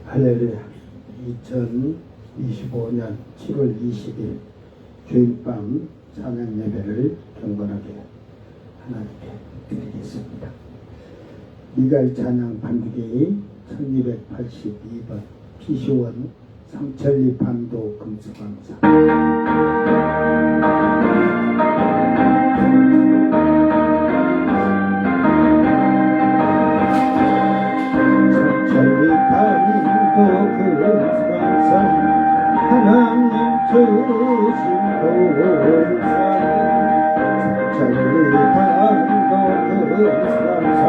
할렐루야. 2025년 7월 20일 주일밤 찬양 예배를 경건하게 하나님께 드리겠습니다. 미가의 찬양 반주기 1282번 피시원 삼천리 반도 금수강사. 하나님 주신 동산 천리반도 금수강사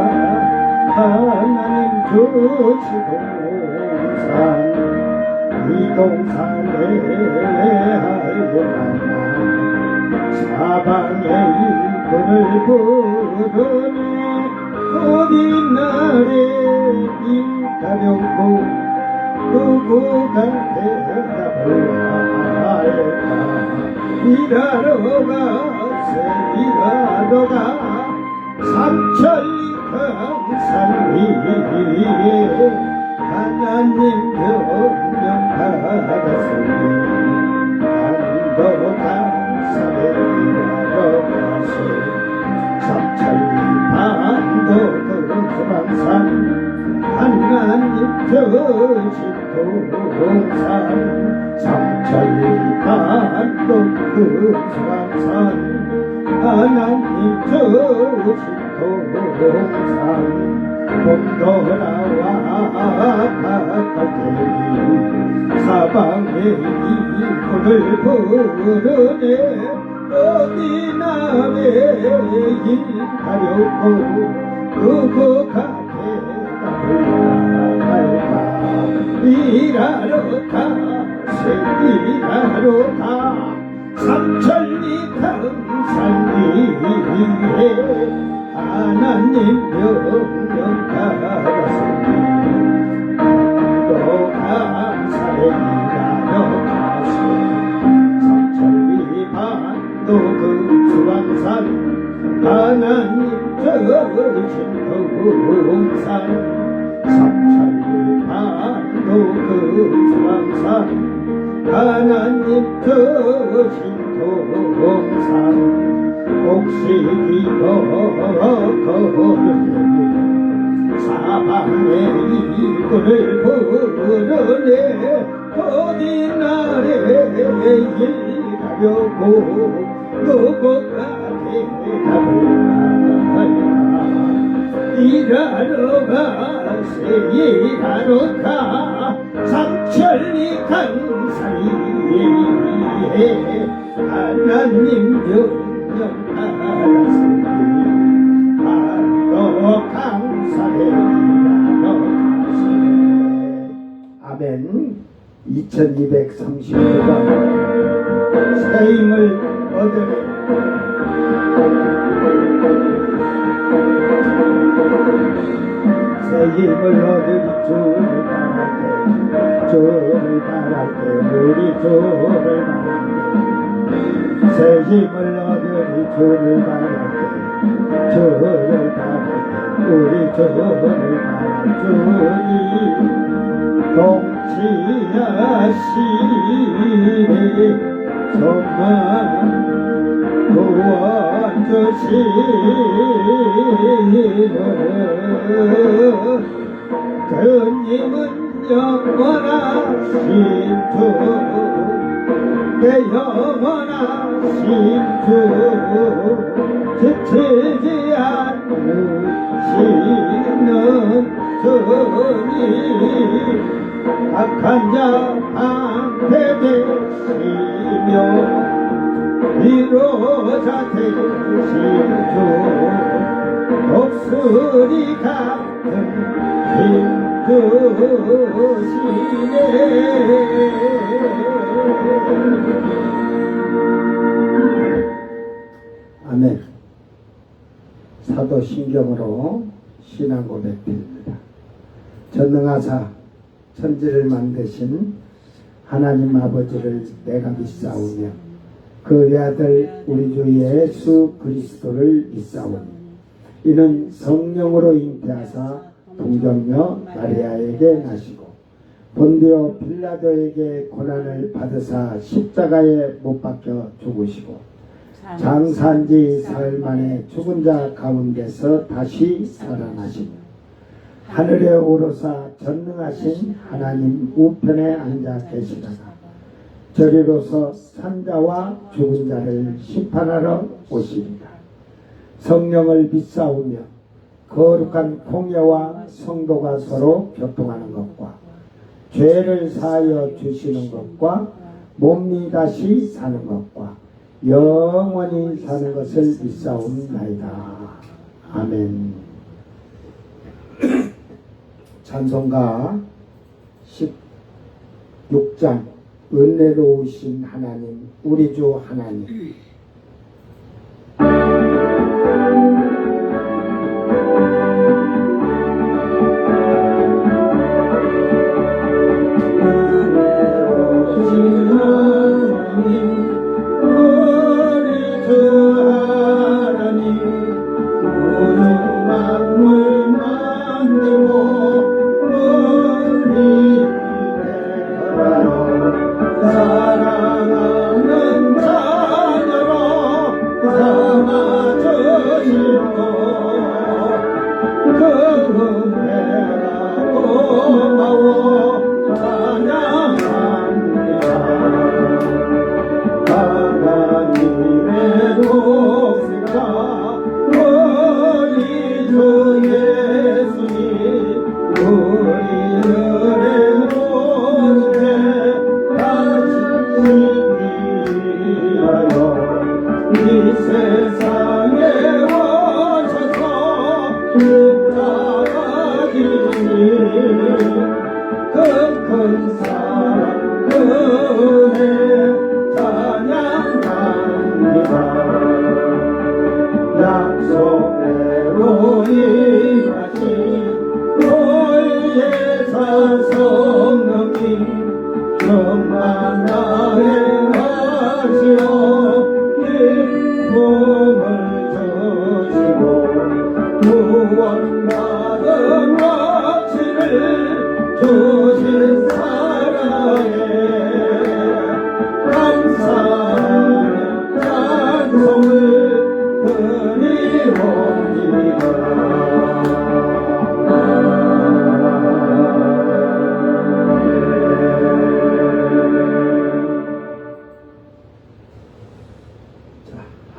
하나님 주신 동산 이 동산에 하여가나 사방의 일꾼을 부르네 어디 날에 일가려고 누구가 대답을 할까 일하러 가세 일하러 가 삼천리 강산 위에 하나님 명령 받았으니 반도 강산에 일하러 가세 삼천리 반도 금수강산 하나님 주신 동산 삼천리 반도 금수강산 하나님 주신 동산 봄도라와 바깥에니 사방에 이분을 부르네 어디 남의 일 가려고 누구가 일하러 가세 일하러 가 삼천리 강산 위에 하나님 명령 받았으니 또 강산에 일하러 가세 삼천리 반도 금수강산 하나님 주신 동산 삼천리 반도 금수강산 하나님 주신 동산 혹시 기도거렸니 사방에 일꾼을 부르네 어디 날에 일 가려고 누구가 대답을 할까 일하러 가세 일하러 가 삼천리 강산 위에 하나님 명령 받았으니 반도 강산에 일하러 가세. 아멘. 2239번 새 힘을 얻으래 새 힘을 얻으리 주를 바랄게 우리 주를 바랄게 새 힘을 얻으리 주를 바랄게 우리 주를 바랄 주니 동치하시니 정말 구원주시는 주님은 영원하신 주 내 영원하신 주 지치지 않으시는 주님 악한 자 방패되시며 위로자 되신 주 목소리 같은 힘 주시네. 아멘. 사도 신경으로 신앙 고백드립니다. 전능하사 천지를 만드신 하나님 아버지를 내가 믿사오며 그 외아들 우리 주 예수 그리스도를 믿사오니 이는 성령으로 잉태하사 동정녀 마리아에게 나시고 본디오 빌라도에게 고난을 받으사 십자가에 못 박혀 죽으시고 장사한 지 사흘 만에 죽은 자 가운데서 다시 살아나시며 하늘에 오르사 전능하신 하나님 우편에 앉아 계시다가 저리로서 산자와 죽은 자를 심판하러 오시리라. 성령을 믿사오며 거룩한 공예와 성도가 서로 교통하는 것과 죄를 사하여 주시는 것과 몸이 다시 사는 것과 영원히 사는 것을 믿사옵나이다. 아멘. 찬송가 16장 은혜로우신 하나님 우리 주 하나님.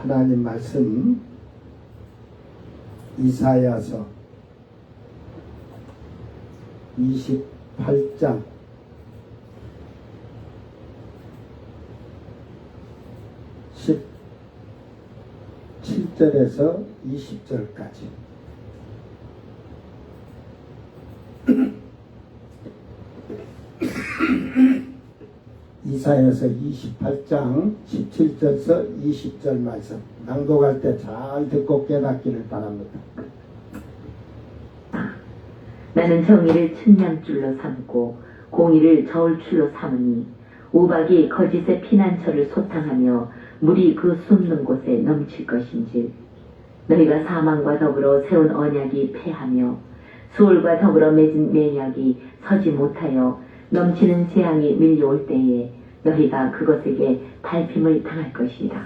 하나님 말씀 이사야서 28장 17절에서 20절까지 이사야서 28장 17절에서 20절 말씀 낭독할 때 잘 듣고 깨닫기를 바랍니다. 나는 정의를 측량줄로 삼고 공의를 저울줄로 삼으니 우박이 거짓의 피난처를 소탕하며 물이 그 숨는 곳에 넘칠 것인지 너희가 사망과 더불어 세운 언약이 패하며 수월과 더불어 맺은 매약이 서지 못하여 넘치는 재앙이 밀려올 때에 너희가 그것에게 밟힘을 당할 것이다.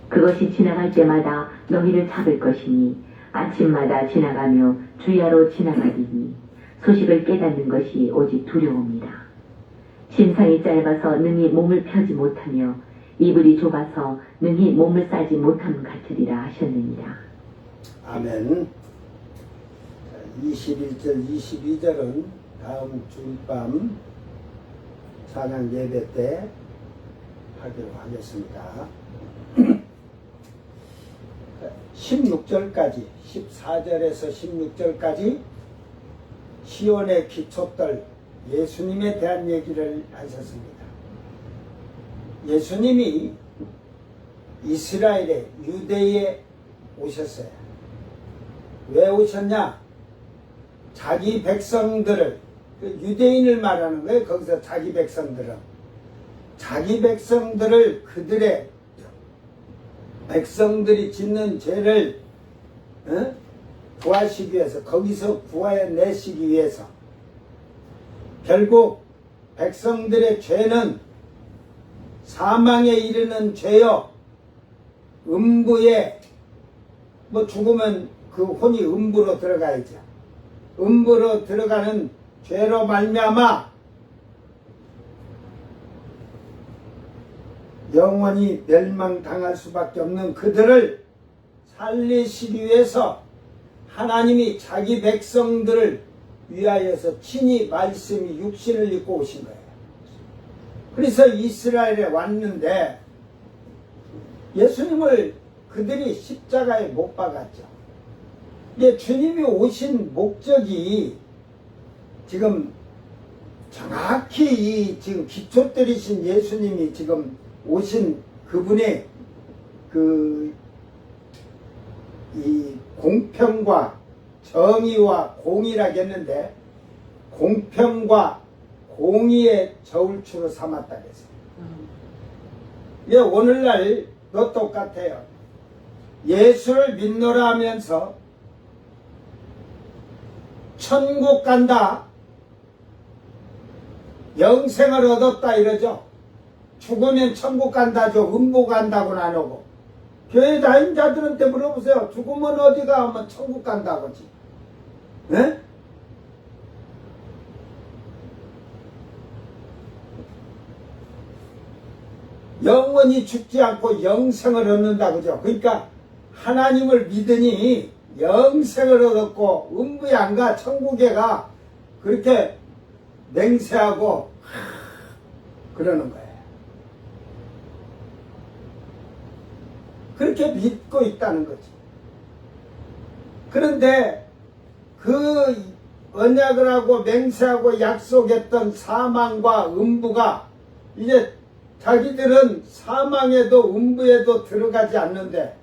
그것이 지나갈 때마다 너희를 잡을 것이니 아침마다 지나가며 주야로 지나가리니 소식을 깨닫는 것이 오직 두려움이다. 심상이 짧아서 능히 몸을 펴지 못하며 이불이 좁아서 능히 몸을 싸지 못함 같으리라 하셨느니라. 아멘. 21절 22절은 다음 주일밤 찬양 예배 때 하기로 하겠습니다. 16절까지 14절에서 16절까지 시온의 기초들 예수님에 대한 얘기를 하셨습니다. 예수님이 이스라엘에 유대에 오셨어요. 왜 오셨냐? 자기 백성들을 유대인을 말하는 거예요. 거기서 자기 백성들은 자기 백성들을 그들의 백성들이 짓는 죄를 구하시기 위해서 거기서 구해내시기 위해서 결국 백성들의 죄는 사망에 이르는 죄요. 음부에 뭐 죽으면 그 혼이 음부로 들어가야죠. 음부로 들어가는 죄로 말미암아 영원히 멸망당할 수밖에 없는 그들을 살리시기 위해서 하나님이 자기 백성들을 위하여서 친히 말씀이 육신을 입고 오신 거예요. 그래서 이스라엘에 왔는데 예수님을 그들이 십자가에 못 박았죠. 이게 주님이 오신 목적이 지금 정확히 지금 기초 때리신 예수님이 지금 오신 그분의 이 공평과 정의와 공의라겠는데 공평과 공의의 저울추로 삼았다 그랬어요. 예, 오늘날도 똑같아요. 예수를 믿노라 하면서 천국 간다, 영생을 얻었다 이러죠. 죽으면 천국 간다죠. 음부 간다고는 안 하고. 교회 다닌 자들한테 물어보세요. 죽으면 어디가? 하면 천국 간다고지. 네? 영원히 죽지 않고 영생을 얻는다 그죠. 그러니까 하나님을 믿으니 영생을 얻었고 음부에 안 가, 천국에 가, 그렇게 맹세하고 그러는 거예요. 그렇게 믿고 있다는 거지. 그런데 그 언약을 하고 맹세하고 약속했던 사망과 음부가 이제 자기들은 사망에도 음부에도 들어가지 않는데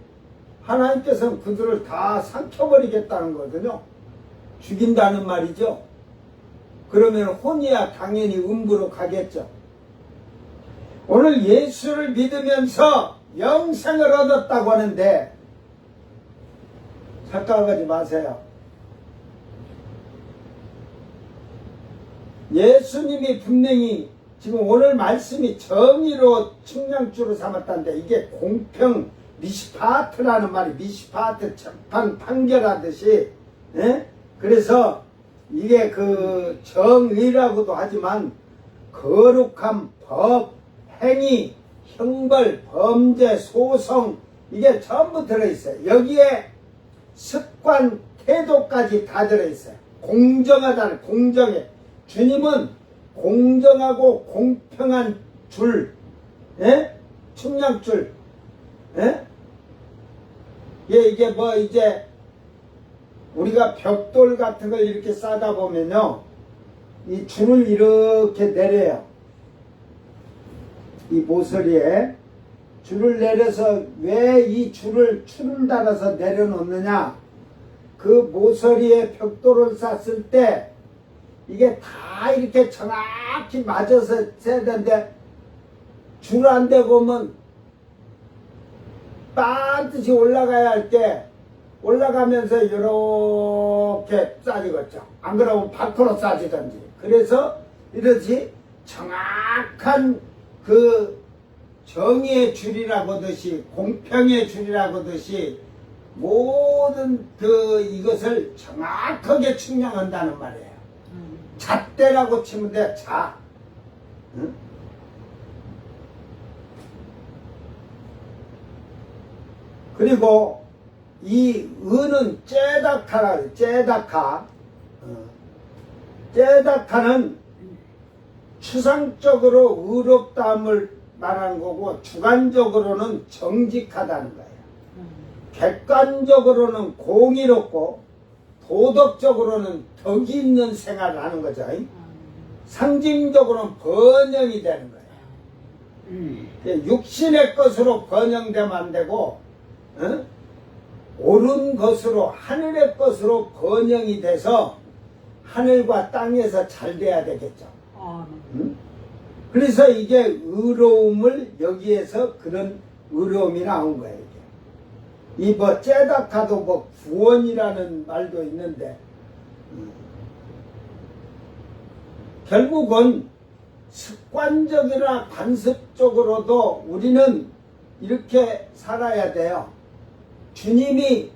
하나님께서는 그들을 다 삼켜버리겠다는 거거든요. 죽인다는 말이죠. 그러면 혼이야 당연히 음부로 가겠죠. 오늘 예수를 믿으면서 영생을 얻었다고 하는데 착각하지 마세요. 예수님이 분명히 지금 오늘 말씀이 정의로 측량주로 삼았다는데 이게 공평 미시파트라는 말이 미시파트 재판 판결하듯이 그래서 이게 그 정의라고도 하지만 거룩함, 법, 행위, 형벌, 범죄, 소송 이게 전부 들어있어요. 여기에 습관, 태도까지 다 들어있어요. 공정하다는 공정해. 주님은 공정하고 공평한 줄, 측량줄, 이게 뭐 이제 우리가 벽돌 같은 걸 이렇게 싸다 보면요, 이 줄을 이렇게 내려요. 이 모서리에 줄을 내려서 왜 이 줄을 달아서 내려놓느냐? 그 모서리에 벽돌을 쌌을 때 이게 다 이렇게 정확히 맞아서 써야 되는데 줄 안 대 보면 반드시 올라가야 할 게 올라가면서 이렇게 싸지겠죠. 안 그러면 밖으로 싸지던지. 그래서 이러지 정확한 그 정의의 줄이라고 하듯이 공평의 줄이라고 하듯이 모든 그 이것을 정확하게 측량한다는 말이에요. 잣대라고 치면 돼. 자. 응? 그리고 이 은은 째다카라 그래요. 째다카. 째다카는 추상적으로 의롭다함을 말하는 거고 주관적으로는 정직하다는 거예요. 객관적으로는 공의롭고 도덕적으로는 덕이 있는 생활을 하는 거죠. 상징적으로는 번영이 되는 거예요. 육신의 것으로 번영되면 안 되고 옳은 것으로 하늘의 것으로 번영이 돼서 하늘과 땅에서 잘 돼야 되겠죠. 그래서 이게 의로움을 여기에서 그런 의로움이 나온 거예요. 이 뭐 째다카도 뭐 구원이라는 말도 있는데 결국은 습관적이나 관습적으로도 우리는 이렇게 살아야 돼요. 주님이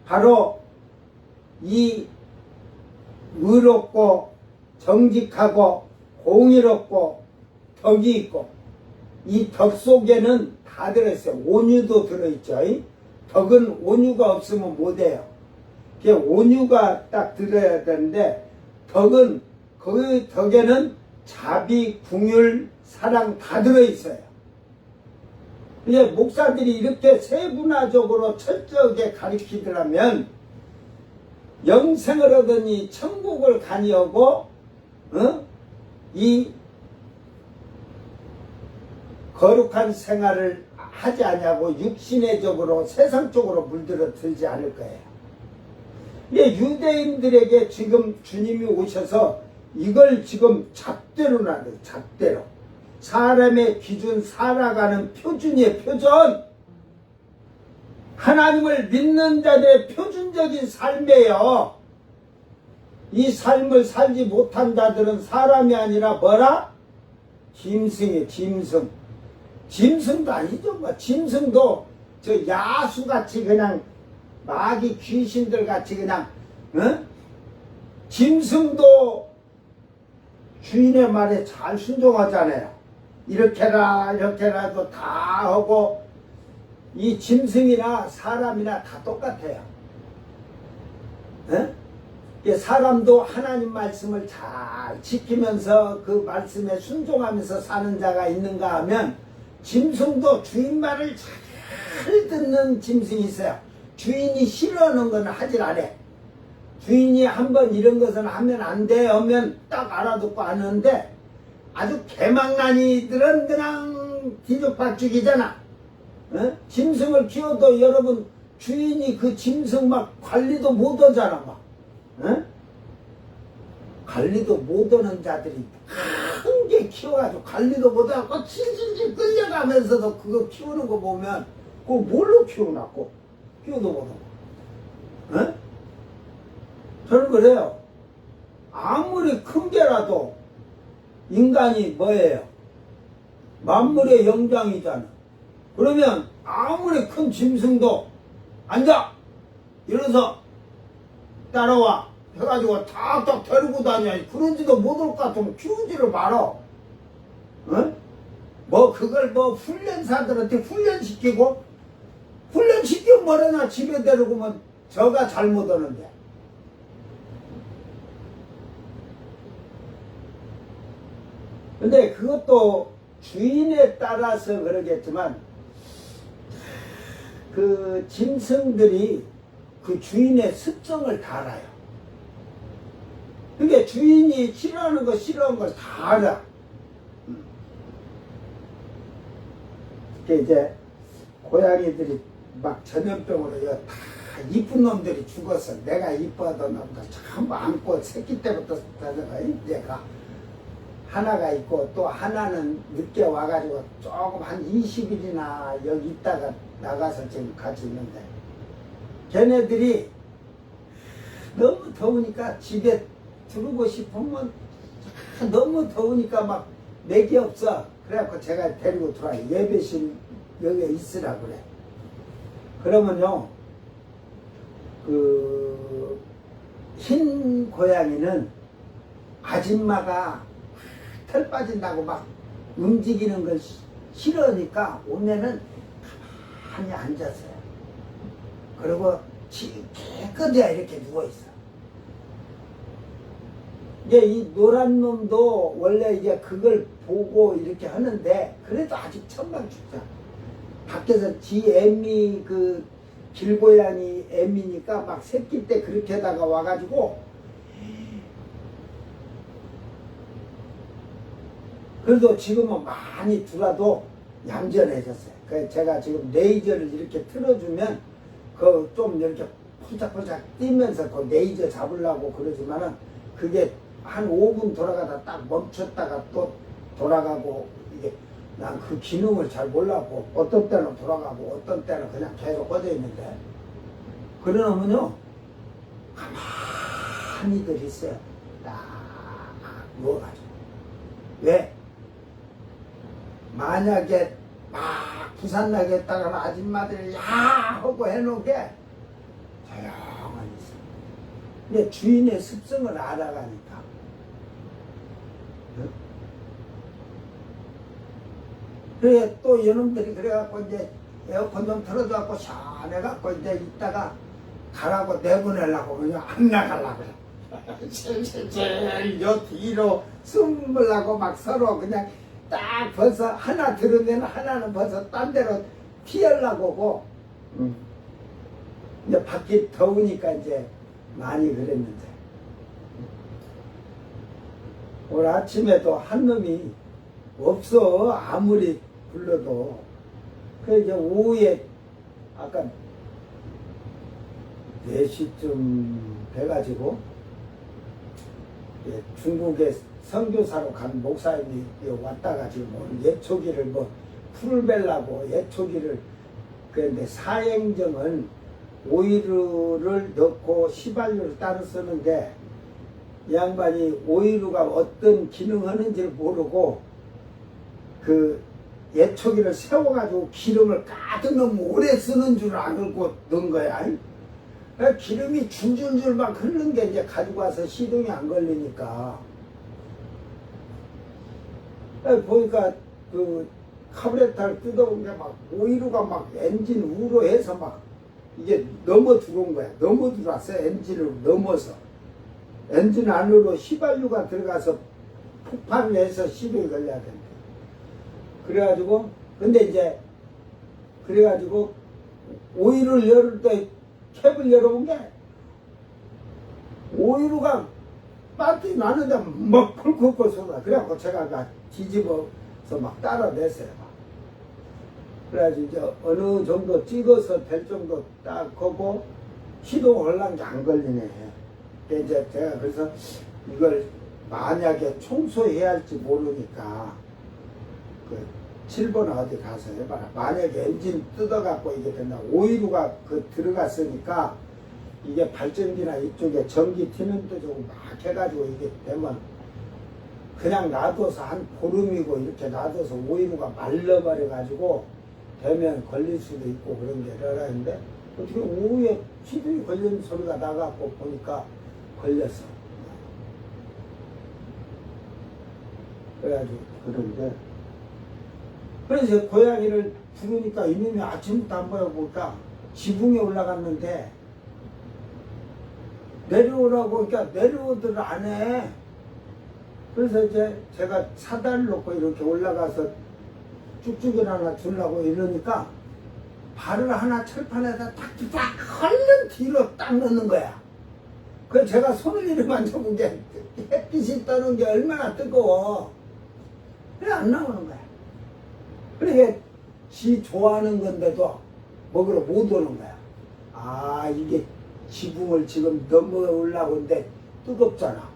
바로 이 의롭고 정직하고 공의롭고 덕이 있고, 이 덕 속에는 다 들어있어요. 온유도 들어있죠. 덕은 온유가 없으면 못해요. 온유가 딱 들어야 되는데, 덕은 그 덕에는 자비, 궁율, 사랑 다 들어있어요. 이제 목사들이 이렇게 세분화적으로 철저하게 가르치더라면 영생을 얻으니 천국을 가니하고 이 거룩한 생활을 하지 않냐고 육신의 적으로 세상 쪽으로 물들어 들지 않을 거예요. 이게 유대인들에게 지금 주님이 오셔서 이걸 지금 잣대로 놔둬요. 잣대로. 사람의 기준 살아가는 표준이에요. 표준. 하나님을 믿는 자들의 표준적인 삶이에요. 이 삶을 살지 못한 자들은 사람이 아니라 뭐라? 짐승이에요. 짐승. 짐승도 아니죠. 뭐 짐승도 저 야수같이 그냥 마귀 귀신들 같이 그냥 짐승도 주인의 말에 잘 순종하잖아요. 이렇게라 이렇게라도 다 하고, 이 짐승이나 사람이나 다 똑같아요. 사람도 하나님 말씀을 잘 지키면서 그 말씀에 순종하면서 사는 자가 있는가 하면, 짐승도 주인 말을 잘 듣는 짐승이 있어요. 주인이 싫어하는 건 하질 않아. 주인이 한번 이런 것은 하면 안 돼 하면 딱 알아듣고 하는데, 아주 개망나니들은 그냥 뒤죽박죽이잖아. 짐승을 키워도 여러분 주인이 그 짐승 막 관리도 못하잖아. 막 관리도 못하는 자들이 큰 게 키워가지고 관리도 못하고 질질질 끌려가면서도 그거 키우는 거 보면 그거 뭘로 키우나고 키워도 못하고. 저는 그래요. 아무리 큰 게라도 인간이 뭐예요? 만물의 영장이잖아. 그러면 아무리 큰 짐승도 앉아! 이래서 따라와 해가지고 탁탁 데리고 다녀. 그런지도 못할 것 같으면 키우지를 말어. 뭐 그걸 뭐 훈련사들한테 훈련시키고, 훈련시키면 뭐래나 집에 데리고 오면 저가 잘못하는데. 근데 그것도 주인에 따라서 그러겠지만, 그 짐승들이 그 주인의 습성을 다 알아요. 그러니까 주인이 싫어하는 거 싫어하는 걸 다 알아. 이제 고양이들이 막 전염병으로 다 이쁜 놈들이 죽었어. 내가 이뻐하던 놈들 전부 안고 새끼 때부터 내가 하나가 있고, 또 하나는 늦게 와가지고 조금 한 20일이나 여기 있다가 나가서 지금 같이 있는데, 걔네들이 너무 더우니까 집에 들어오고 싶으면 너무 더우니까 막 맥이 없어. 그래갖고 제가 데리고 들어와요. 예배실 여기에 있으라 그래. 그러면요, 그 흰 고양이는 아줌마가 털 빠진다고 막 움직이는 걸 싫어하니까 오면은 가만히 앉았어요. 그리고 깨끗해야 이렇게 누워있어. 이제 이 노란 놈도 원래 이제 그걸 보고 이렇게 하는데, 그래도 아직 천방죽자. 밖에서 지 애미 그 길고양이 애미니까 막 새끼 때 그렇게 하다가 와가지고, 그래도 지금은 많이 들어도 얌전해졌어요. 그래서 제가 지금 레이저를 이렇게 틀어주면 그 좀 이렇게 폴짝폴짝 뛰면서 그 레이저 잡으려고 그러지만은, 그게 한 5분 돌아가다 딱 멈췄다가 또 돌아가고, 이게 난 그 기능을 잘 몰라고, 어떤 때는 돌아가고 어떤 때는 그냥 계속 꺼져 있는데, 그러면요 가만히들 있어요. 딱 누워가지고. 왜? 만약에 막 부산 나겠다가 아줌마들이 야 하고 해놓은 게 조용하니 있어. 근데 주인의 습성을 알아가니까. 응? 그래 또 이놈들이 그래갖고 이제 에어컨 좀 틀어줘갖고 시원해갖고 이제 이따가 가라고 내보내려고 그냥 안 나가려고 요 뒤로 숨으려고 막 서로 그냥 딱 벌써 하나 들으면 하나는 벌써 딴 데로 피하려고 오고 이제 밖이 더우니까 이제 많이 그랬는데 오늘 아침에도 한 놈이 없어 아무리 불러도 그 이제 오후에 아까 4시쯤 돼가지고 중국에 선교사로 간 목사님이 왔다가 지금 오늘 예초기를 뭐 풀을 벨라고 예초기를 그런데 사행정은 오이루를 넣고 시발유를 따로 쓰는데 이 양반이 오이루가 어떤 기능하는지를 모르고 그 예초기를 세워가지고 기름을 가득 너무 오래 쓰는 줄 알고 넣은 거야. 기름이 줄줄줄 막 흐르는 게 이제 가지고 와서 시동이 안 걸리니까. 보니까 그 카브레타를 뜯어본 게 막 오이루가 막 엔진 우로 해서 막 이게 넘어 들어온 거야. 넘어 들어왔어. 엔진을 넘어서. 엔진 안으로 휘발유가 들어가서 폭발을 해서 시동이 걸려야 된대. 그래가지고, 근데 이제, 그래가지고, 오일을 열을 때 캡을 열어본 게, 오일루가 빠뜨리 나는데 막 펄펄펄 쏟아. 그래갖고 제가 막 뒤집어서 막 따라냈어요. 막. 그래가지고 이제 어느 정도 찍어서 될 정도 딱 하고, 시동 올라간 게 안 걸리네. 이제 제가 그래서 이걸 만약에 청소해야 할지 모르니까, 7번 어디 가서 해봐라. 만약에 엔진 뜯어갖고 이게 된다. 오일루가 그 들어갔으니까 이게 발전기나 이쪽에 전기 튀는 데좀 막 해가지고 이게 되면 그냥 놔둬서 한 보름이고 이렇게 놔둬서 오일루가 말려버려가지고 되면 걸릴 수도 있고 그런 게 여러 가지인데 어떻게 오후에 시동이 걸리는 소리가 나갖고 보니까 걸렸어. 그래가지고 그런데 그래서 고양이를 부르니까 이놈이 아침부터 안 보여보니까 지붕에 올라갔는데 내려오라고 그러니까 내려오들 안 해. 그래서 이제 제가 사다리를 놓고 이렇게 올라가서 쭉쭉이 하나 주려고 이러니까 발을 하나 철판에다 딱 얼른 뒤로 딱 넣는 거야. 그래서 제가 손을 이렇게 만져본 게 햇빛이 떠는 게 얼마나 뜨거워. 그래 안 나오는 거야. 그러니까 지 좋아하는 건데도 먹으러 못 오는 거야. 아 이게 지붕을 지금 넘어오려고 하는데 뜨겁잖아.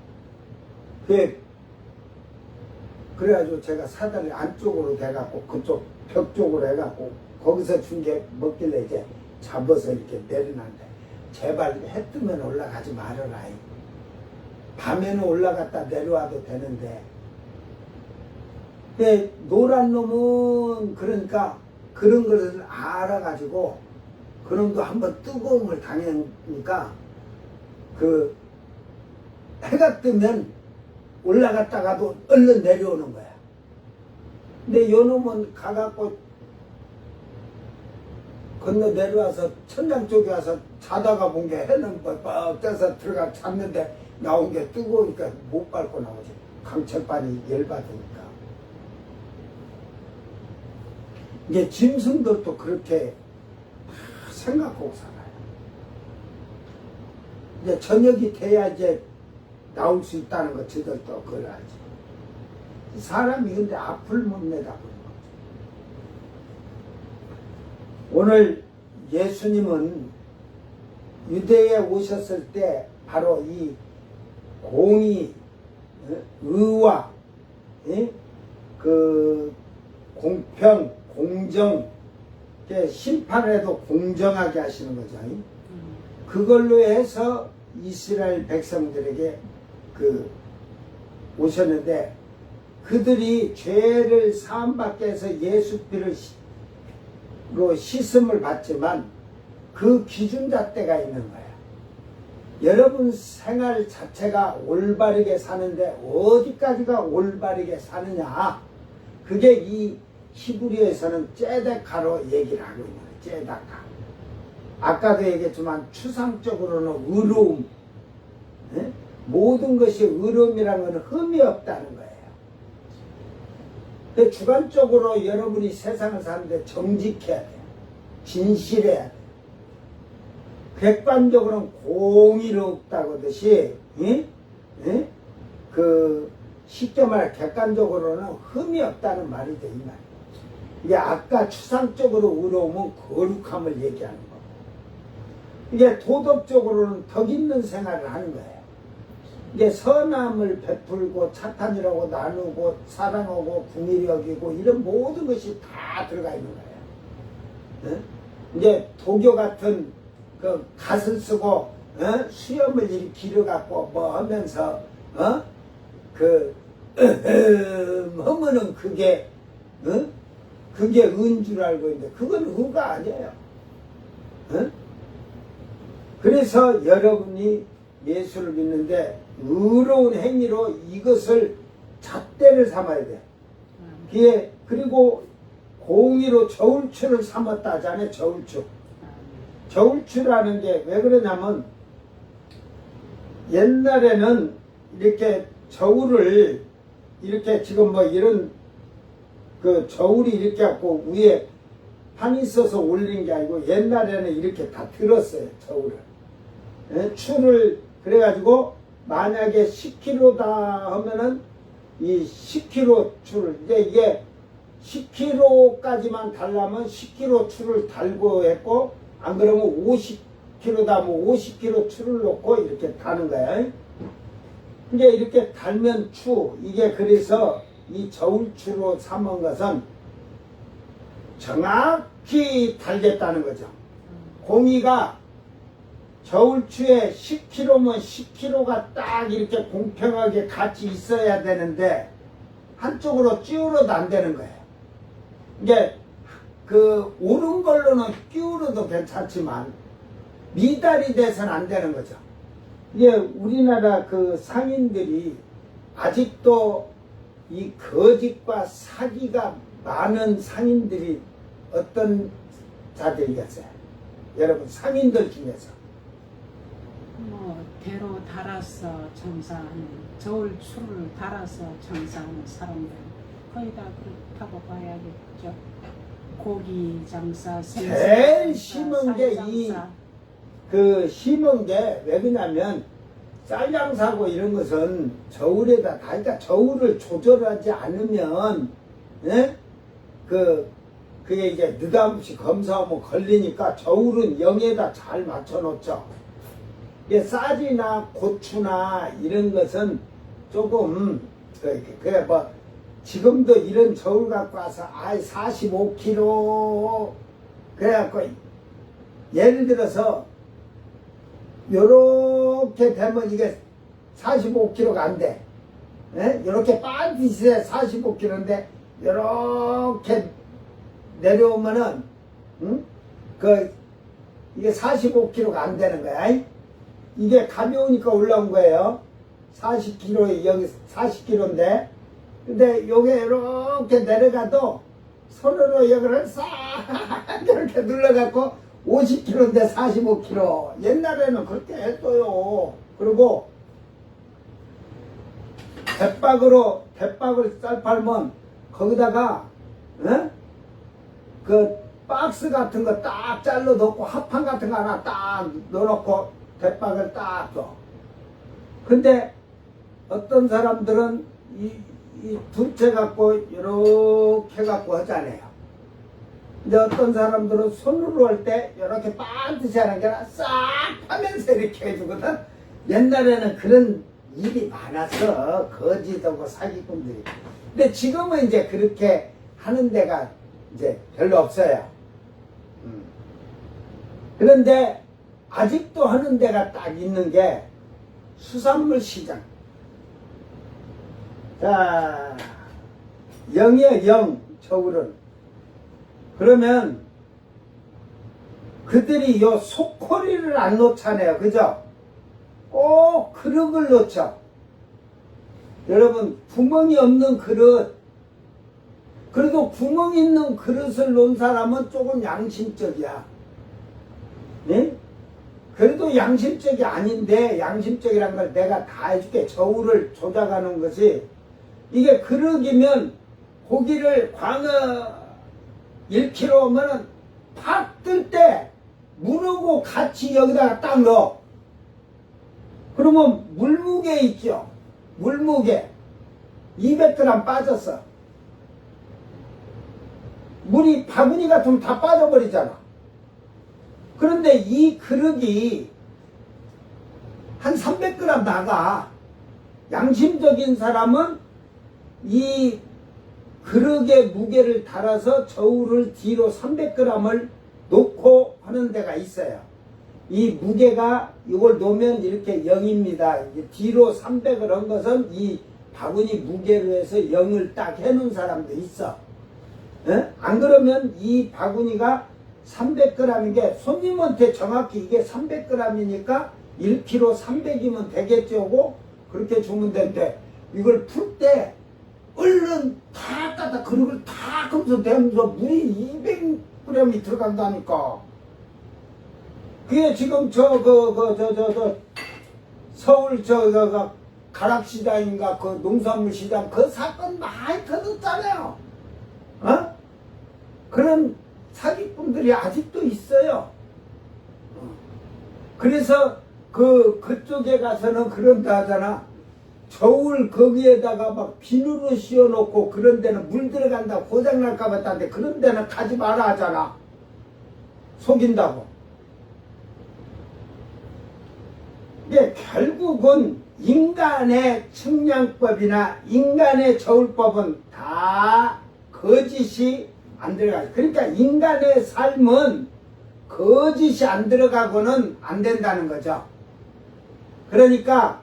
그래가지고 제가 사다리 안쪽으로 돼갖고 그쪽 벽 쪽으로 해갖고 거기서 준 게 먹길래 이제 잡아서 이렇게 내려놨는데 제발 해 뜨면 올라가지 말아라. 밤에는 올라갔다 내려와도 되는데 근데 노란 놈은 그러니까 그런 것을 알아가지고 그놈도 한번 뜨거움을 당하니까 그 해가 뜨면 올라갔다가도 얼른 내려오는 거야. 근데 요 놈은 가갖고 건너 내려와서 천장 쪽에 와서 자다가 본 게 해는 뻑뻑 떠서 들어가 잤는데 나온 게 뜨거우니까 못 밟고 나오지. 강철반이 열받으니까. 이게 짐승들도 그렇게 생각하고 살아요. 이제 저녁이 돼야 이제 나올 수 있다는 거 저들도 그걸 알지. 사람이 근데 앞을 못 내다보는 거죠. 오늘 예수님은 유대에 오셨을 때 바로 이 공의, 의와 그 공평, 공정, 심판을 해도 공정하게 하시는 거죠. 그걸로 해서 이스라엘 백성들에게 그 오셨는데 그들이 죄를 사함받게 해서 예수 피로 씻음을 받지만 그 기준잣대가 있는 거야. 여러분 생활 자체가 올바르게 사는데 어디까지가 올바르게 사느냐, 그게 이 히브리에서는 째데카로 얘기를 하고 있는 거예요. 째데카. 아까도 얘기했지만 추상적으로는 의로움, 예? 모든 것이 의로움이라는 것은 흠이 없다는 거예요. 근데 주관적으로 여러분이 세상을 사는데 정직해야 돼요. 진실해야 돼요. 객관적으로는 공의롭다고 하듯이, 예? 예? 그 쉽게 말해 객관적으로는 흠이 없다는 말이 돼, 이 말. 이게 아까 추상적으로 의로움은 거룩함을 얘기하는 거. 이게 도덕적으로는 덕 있는 생활을 하는 거예요. 이게 선함을 베풀고 착한이라고 나누고 사랑하고 궁일이 여기고 이런 모든 것이 다 들어가 있는 거예요. 예? 이제 도교 같은 그 갓을 쓰고 수염을 이렇게 길어갖고 뭐 하면서 하면은 그게 그게 은 줄 알고 있는데 그건 의가 아니에요. 그래서 여러분이 예수를 믿는데 의로운 행위로 이것을 잣대를 삼아야 돼. 그리고 공의로 저울추를 삼았다 하잖아요. 저울추. 저울추라는 게 왜 그러냐면 옛날에는 이렇게 저울을 이렇게 지금 뭐 이런 그 저울이 이렇게 갖고 위에 판이 있어서 올린 게 아니고 옛날에는 이렇게 다 들었어요. 저울을. 예? 추를 그래가지고 만약에 10kg다 하면은 이 10kg 추를 이게 10kg까지만 달라면 10kg 추를 달고 했고 안 그러면 50kg다 뭐 50kg 추를 놓고 이렇게 다는 거야. 이게 이렇게 달면 추, 이게 그래서 이 저울추로 삼은 것은 정확히 달겠다는 거죠. 공이가 저울추에 10kg면 10kg가 딱 이렇게 공평하게 같이 있어야 되는데 한쪽으로 찌우러도 안 되는 거예요. 이게 그 옳은 걸로는 끼우러도 괜찮지만 미달이 돼서는 안 되는 거죠. 이게 우리나라 그 상인들이 아직도 이 거짓과 사기가 많은 상인들이 어떤 자들이겠어요? 여러분 상인들 중에서 뭐 대로 달아서 장사하는 저울추를 달아서 장사하는 사람들 거의 다 그렇다고 봐야겠죠. 고기 장사, 제일 심은 게 심은 게 왜 그러냐면 쌀장사고 이런 것은 저울에다 그러니까 저울을 조절하지 않으면 그게 이제 느닷없이 검사하면 걸리니까 저울은 0에다 잘 맞춰 놓죠. 이게 쌀이나 고추나 이런 것은 조금 그래 뭐 지금도 이런 저울 갖고 와서 45kg 그래갖고 예를 들어서 요렇게 되면 이게 45kg가 안 돼. 요렇게 반드시 45kg인데 요렇게 내려오면은 이게 45kg가 안 되는 거야. 이게 가벼우니까 올라온 거예요. 40kg에 여기 40kg인데 근데 요게 이렇게 내려가도 손으로 여기를 싹 이렇게 눌러갖고 50kg인데 45kg. 옛날에는 그렇게 했어요. 그리고 대박을 쌀 팔면 거기다가 그 박스 같은 거 딱 잘라 넣고 합판 같은 거 하나 딱 넣어놓고 대박을 딱 줘. 근데 어떤 사람들은 이 두 채 갖고 이렇게 갖고 하잖아요. 근데 어떤 사람들은 손으로 할 때 이렇게 반드시 하는 게 아니라 싹 하면서 이렇게 해주거든. 옛날에는 그런 일이 많았어. 거짓하고 사기꾼들이. 근데 지금은 이제 그렇게 하는 데가 이제 별로 없어요. 그런데 아직도 하는 데가 딱 있는 게 수산물 시장. 자, 영이야, 영, 저울은. 그러면 그들이 요 속코리를 안 놓잖아요. 그죠? 꼭 그릇을 놓죠. 여러분, 구멍이 없는 그릇, 그래도 구멍 있는 그릇을 놓은 사람은 조금 양심적이야. 네? 그래도 양심적이 아닌데, 양심적이란 걸 내가 다 해줄게. 저울을 조작하는 것이, 이게 그릇이면 고기를 광어 1kg 오면은 팍 뜰 때 물하고 같이 여기다가 딱 넣어. 그러면 물무게 있죠. 물무게 200g 빠졌어. 물이 바구니 같으면 다 빠져버리잖아. 그런데 이 그릇이 한 300g 나가. 양심적인 사람은 이 그릇의 무게를 달아서 저울을 뒤로 300g을 놓고 하는 데가 있어요. 이 무게가 이걸 놓으면 이렇게 0입니다. 뒤로 300을 한 것은 이 바구니 무게로 해서 0을 딱 해놓은 사람도 있어. 에? 안 그러면 이 바구니가 300g인 게 손님한테 정확히 이게 300g이니까 1kg 300이면 되겠죠. 그렇게 주면 되는데 이걸 풀 때 얼른 다 갖다 그릇을 다 검서 대면서 물이 200g이 들어간다니까. 그게 지금 서울 가락시장인가 그 농산물시장 그 사건 많이 터졌잖아요. 어? 그런 사기꾼들이 아직도 있어요. 그래서 그쪽에 가서는 그런다 하잖아. 저울 거기에다가 막 비누로 씌워놓고 그런 데는 물 들어간다 고장날까 봐 하는데 그런 데는 가지 마라 하잖아. 속인다고. 이게 결국은 인간의 측량법이나 인간의 저울법은 다 거짓이 안 들어가요. 그러니까 인간의 삶은 거짓이 안 들어가고는 안 된다는 거죠. 그러니까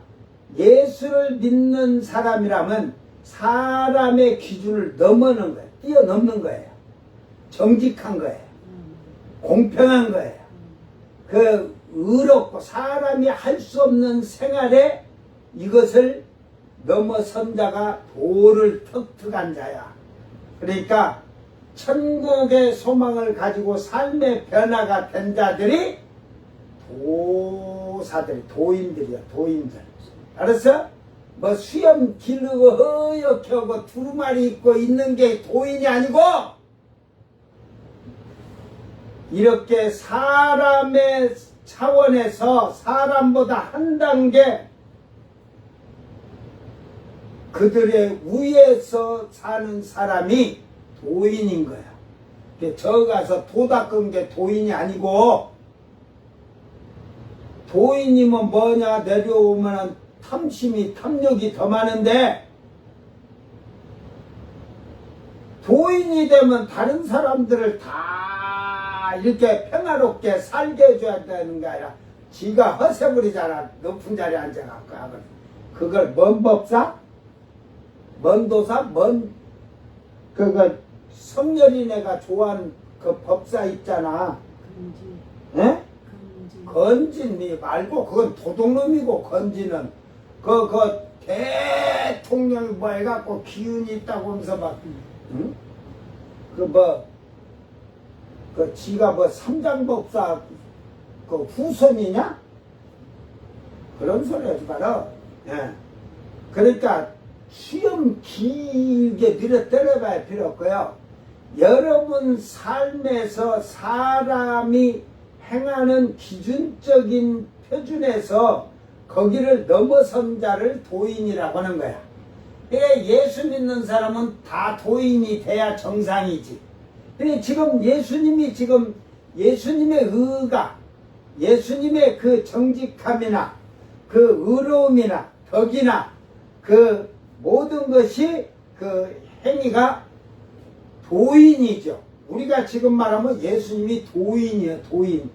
예수를 믿는 사람이라면 사람의 기준을 넘어는 거예요. 뛰어넘는 거예요. 정직한 거예요. 공평한 거예요. 그 의롭고 사람이 할 수 없는 생활에 이것을 넘어선 자가 도를 턱턱한 자야. 그러니까 천국의 소망을 가지고 삶의 변화가 된 자들이 도사들, 도인들이야. 도인들. 알았어? 뭐 수염 기르고 허옇게 하고 두루마리 입고 있는 게 도인이 아니고 이렇게 사람의 차원에서 사람보다 한 단계 그들의 위에서 사는 사람이 도인인 거야. 저 가서 도 닦은 게 도인이 아니고 도인이면 뭐냐 내려오면 탐심이 탐욕이 더 많은데 도인이 되면 다른 사람들을 다 이렇게 평화롭게 살게 해줘야 되는 게 아니라 지가 허세부리잖아. 높은 자리에 앉아갖고 하거든. 그걸 뭔 법사? 뭔 도사? 뭔 그거 성렬이네가 좋아하는 그 법사 있잖아. 건지. 에? 건지. 건진이 말고 그건 도둑놈이고 건지는 그 대통령이 뭐 해갖고 기운이 있다고 하면서 막 응? 지가 뭐 삼장법사 그 후손이냐? 그런 소리 하지 마라. 예. 그러니까 수염 길게 늘어 때려봐야 필요 없고요. 여러분 삶에서 사람이 행하는 기준적인 표준에서 거기를 넘어선 자를 도인이라고 하는 거야. 그래 예수 믿는 사람은 다 도인이 돼야 정상이지. 그래 지금 예수님이 예수님의 의가 예수님의 그 정직함이나 그 의로움이나 덕이나 그 모든 것이 그 행위가 도인이죠. 우리가 지금 말하면 예수님이 도인이에요. 도인.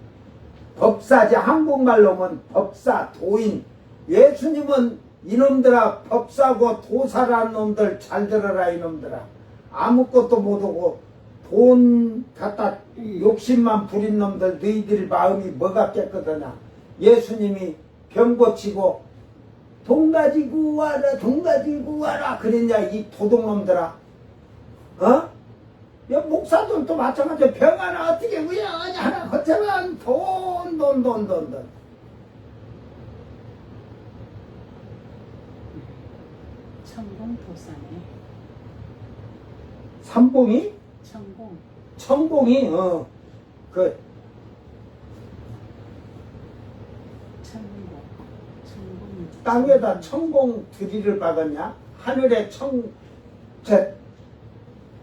법사지. 한국말로 하면 법사, 도인. 예수님은 이놈들아, 법사고 도사라는 놈들 잘 들어라. 이놈들아, 아무것도 못하고 돈 갖다 욕심만 부린 놈들, 너희들 마음이 뭐가 깨끗하냐. 예수님이 병 고치고 돈 가지고 와라, 돈 가지고 와라 그랬냐. 이 도둑놈들아. 어? 야, 목사들도 마찬가지로 병 하나 어떻게 구해하냐 하나 거쳐면 돈. 천공 도사네. 삼봉이? 천공. 천공이 그 천공. 천공. 땅에다 천공 드리를 박았냐? 하늘에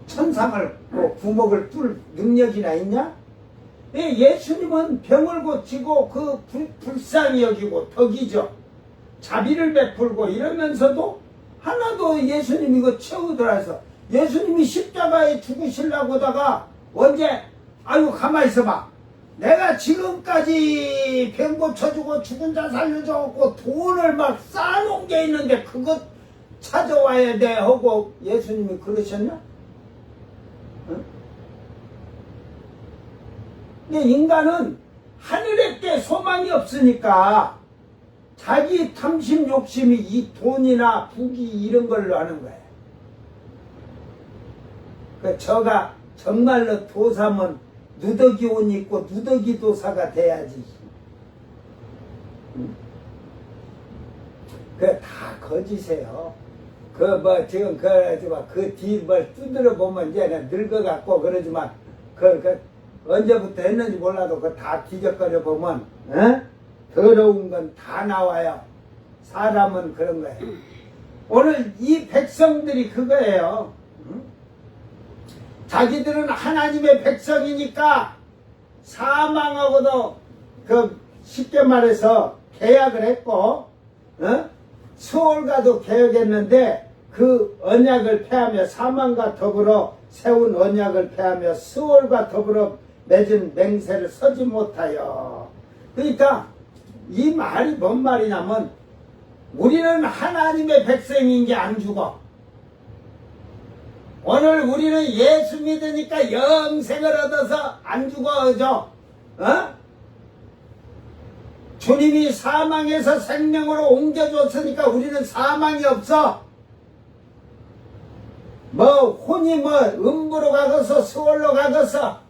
천상을 구멍을 뚫을 능력이나 있냐? 예수님은 병을 고치고 그 불쌍히 여기고 덕이죠. 자비를 베풀고 이러면서도 하나도 예수님 이거 채우더라서 예수님이 십자가에 죽으시려고 하다가 언제 아유 가만히 있어봐. 내가 지금까지 병 고쳐주고 죽은 자 살려주고 돈을 막 쌓아놓은 게 있는데 그것 찾아와야 돼 하고 예수님이 그러셨냐? 응? 근데 인간은 하늘에 게 소망이 없으니까 자기 탐심 욕심이 이 돈이나 부귀 이런 걸로 하는 거예요. 저가 정말로 도사면 누더기 옷 입고 누더기 도사가 돼야지. 응? 다 거짓이에요. 지금 그 뒤 뭘 두드려 보면 이제 늙어갖고 그러지만 언제부터 했는지 몰라도 다 뒤적거려 보면 더러운 건 다 나와요. 사람은 그런 거예요. 오늘 이 백성들이 그거예요. 자기들은 하나님의 백성이니까 사망하고도 쉽게 말해서 계약을 했고 수월과도 계약했는데 그 언약을 폐하며 사망과 더불어 세운 언약을 폐하며 수월과 더불어 맺은 맹세를 서지 못하여. 그러니까 이 말이 뭔 말이냐면 우리는 하나님의 백성인 게 안 죽어. 오늘 우리는 예수 믿으니까 영생을 얻어서 안 죽어. 그죠? 주님이 사망에서 생명으로 옮겨줬으니까 우리는 사망이 없어. 혼이 음부로 가고서 수월로 가고서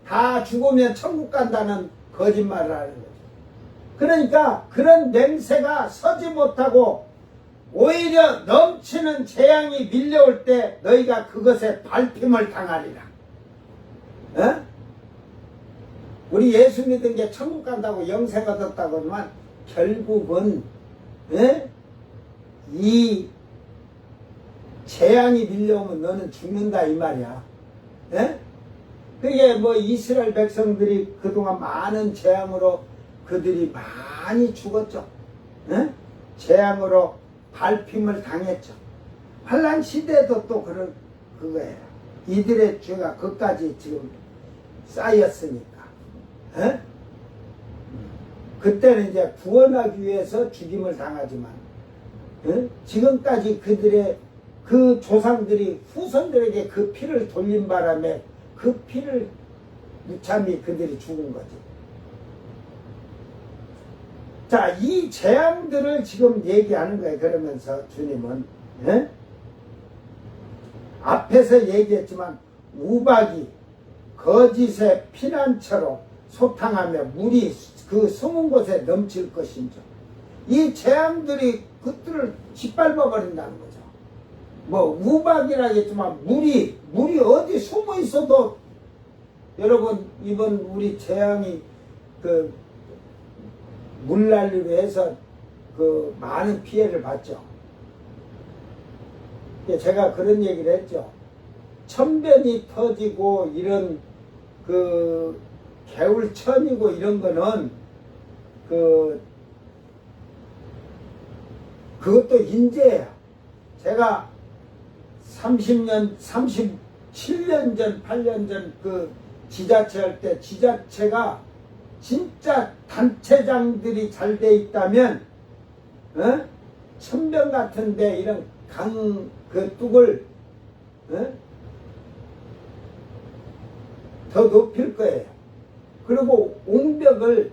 다 죽으면 천국 간다는 거짓말을 하는 거죠. 그러니까 그런 맹세가 서지 못하고 오히려 넘치는 재앙이 밀려올 때 너희가 그것에 밟힘을 당하리라. 우리 예수 믿은 게 천국 간다고 영생 얻었다고 하지만 결국은 이 재앙이 밀려오면 너는 죽는다 이 말이야. 그게 이스라엘 백성들이 그동안 많은 재앙으로 그들이 많이 죽었죠. 재앙으로 밟힘을 당했죠. 환난 시대도 또 그거예요. 이들의 죄가 그까지 지금 쌓였으니까. 그때는 이제 구원하기 위해서 죽임을 당하지만 지금까지 그들의 그 조상들이 후손들에게 그 피를 돌린 바람에 그 피를 무참히 그들이 죽은 거지. 자, 이 재앙들을 지금 얘기하는 거예요. 그러면서 주님은 앞에서 얘기했지만 우박이 거짓의 피난처로 소탕하며 물이 그 숨은 곳에 넘칠 것인지. 이 재앙들이 그들을 짓밟아 버린다는 거죠. 우박이라겠지만 물이 어디 숨어 있어도 여러분 이번 우리 재앙이 물난리로 해서 많은 피해를 봤죠. 제가 그런 얘기를 했죠. 천변이 터지고 이런 개울천이고 이런 거는 그것도 인재예요. 제가 37년 전, 8년 전 지자체 할 때 지자체가 진짜 단체장들이 잘 돼 있다면 천변 같은데 이런 그 뚝을 더 높일 거예요. 그리고 옹벽을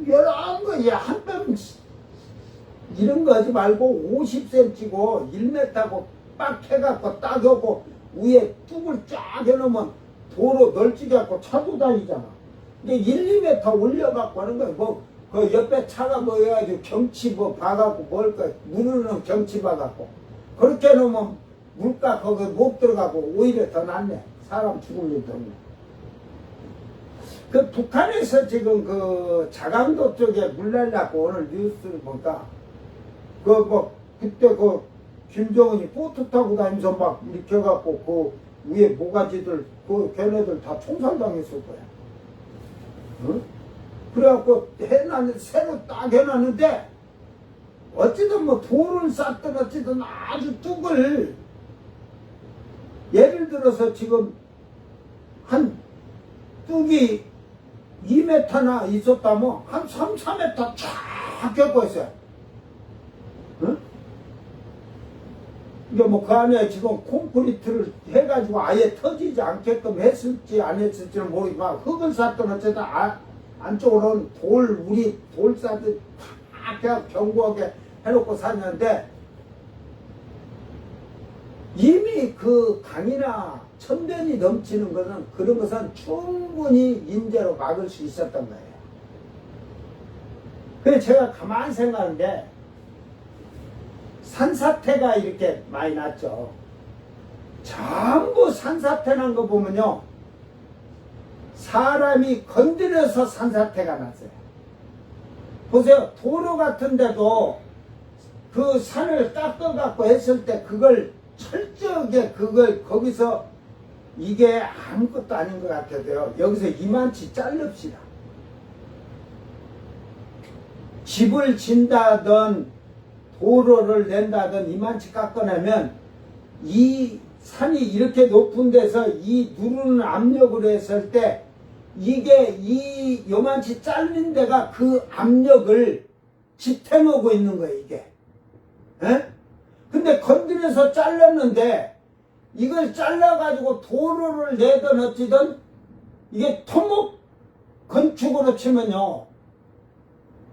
여러 거에 한뼘 이런 거 하지 말고 50cm고 1m고 빡 해갖고 따져고 위에 뚝을 쫙 해놓으면 도로 널찍해갖고 차도 다니잖아. 이게 1, 2m 올려갖고 하는 거야. 그 옆에 차가 뭐 해가지고 경치 봐갖고 뭘까, 물은 경치 봐갖고. 그렇게 해놓으면 물가 거기 못 들어가고 오히려 더 낫네. 사람 죽을 일도 없네. 그 북한에서 지금 그 자강도 쪽에 물 날라고 오늘 뉴스를 보니까 그때 김정은이 보트 타고 다니면서 막 이렇게 해갖고 그 위에 모가지들 걔네들 다 총살당했을 거야. 응? 그래갖고 새로 딱 해놨는데 어찌든 돌을 쌓든 어찌든 아주 뚝을 예를 들어서 지금 한 뚝이 2m나 있었다면 한 3, 4m 쫙 겹고 있어요. 응? 이게 그 안에 지금 콘크리트를 해가지고 아예 터지지 않게끔 했을지 안 했을지는 모르지만 흙을 쌓든 어쨌든 안쪽으로는 우리 돌 쌓듯 다 그냥 견고하게 해놓고 샀는데 이미 그 강이나 천변이 넘치는 것은 그런 것은 충분히 인재로 막을 수 있었던 거예요. 그래서 제가 가만히 생각하는데 산사태가 이렇게 많이 났죠. 전부 산사태 난 거 보면요, 사람이 건드려서 산사태가 났어요. 보세요. 도로 같은데도 그 산을 깎아갖고 했을 때 그걸 철저하게 거기서 이게 아무것도 아닌 것 같아도요, 여기서 이만치 자릅시다. 집을 진다든 도로를 낸다든 이만치 깎아내면 이 산이 이렇게 높은 데서 이 누르는 압력으로 했을 때 이게 요만치 잘린 데가 그 압력을 지탱하고 있는 거예요, 이게. 에? 근데 건드려서 잘랐는데 이걸 잘라가지고 도로를 내든 어찌든 이게 토목 건축으로 치면요,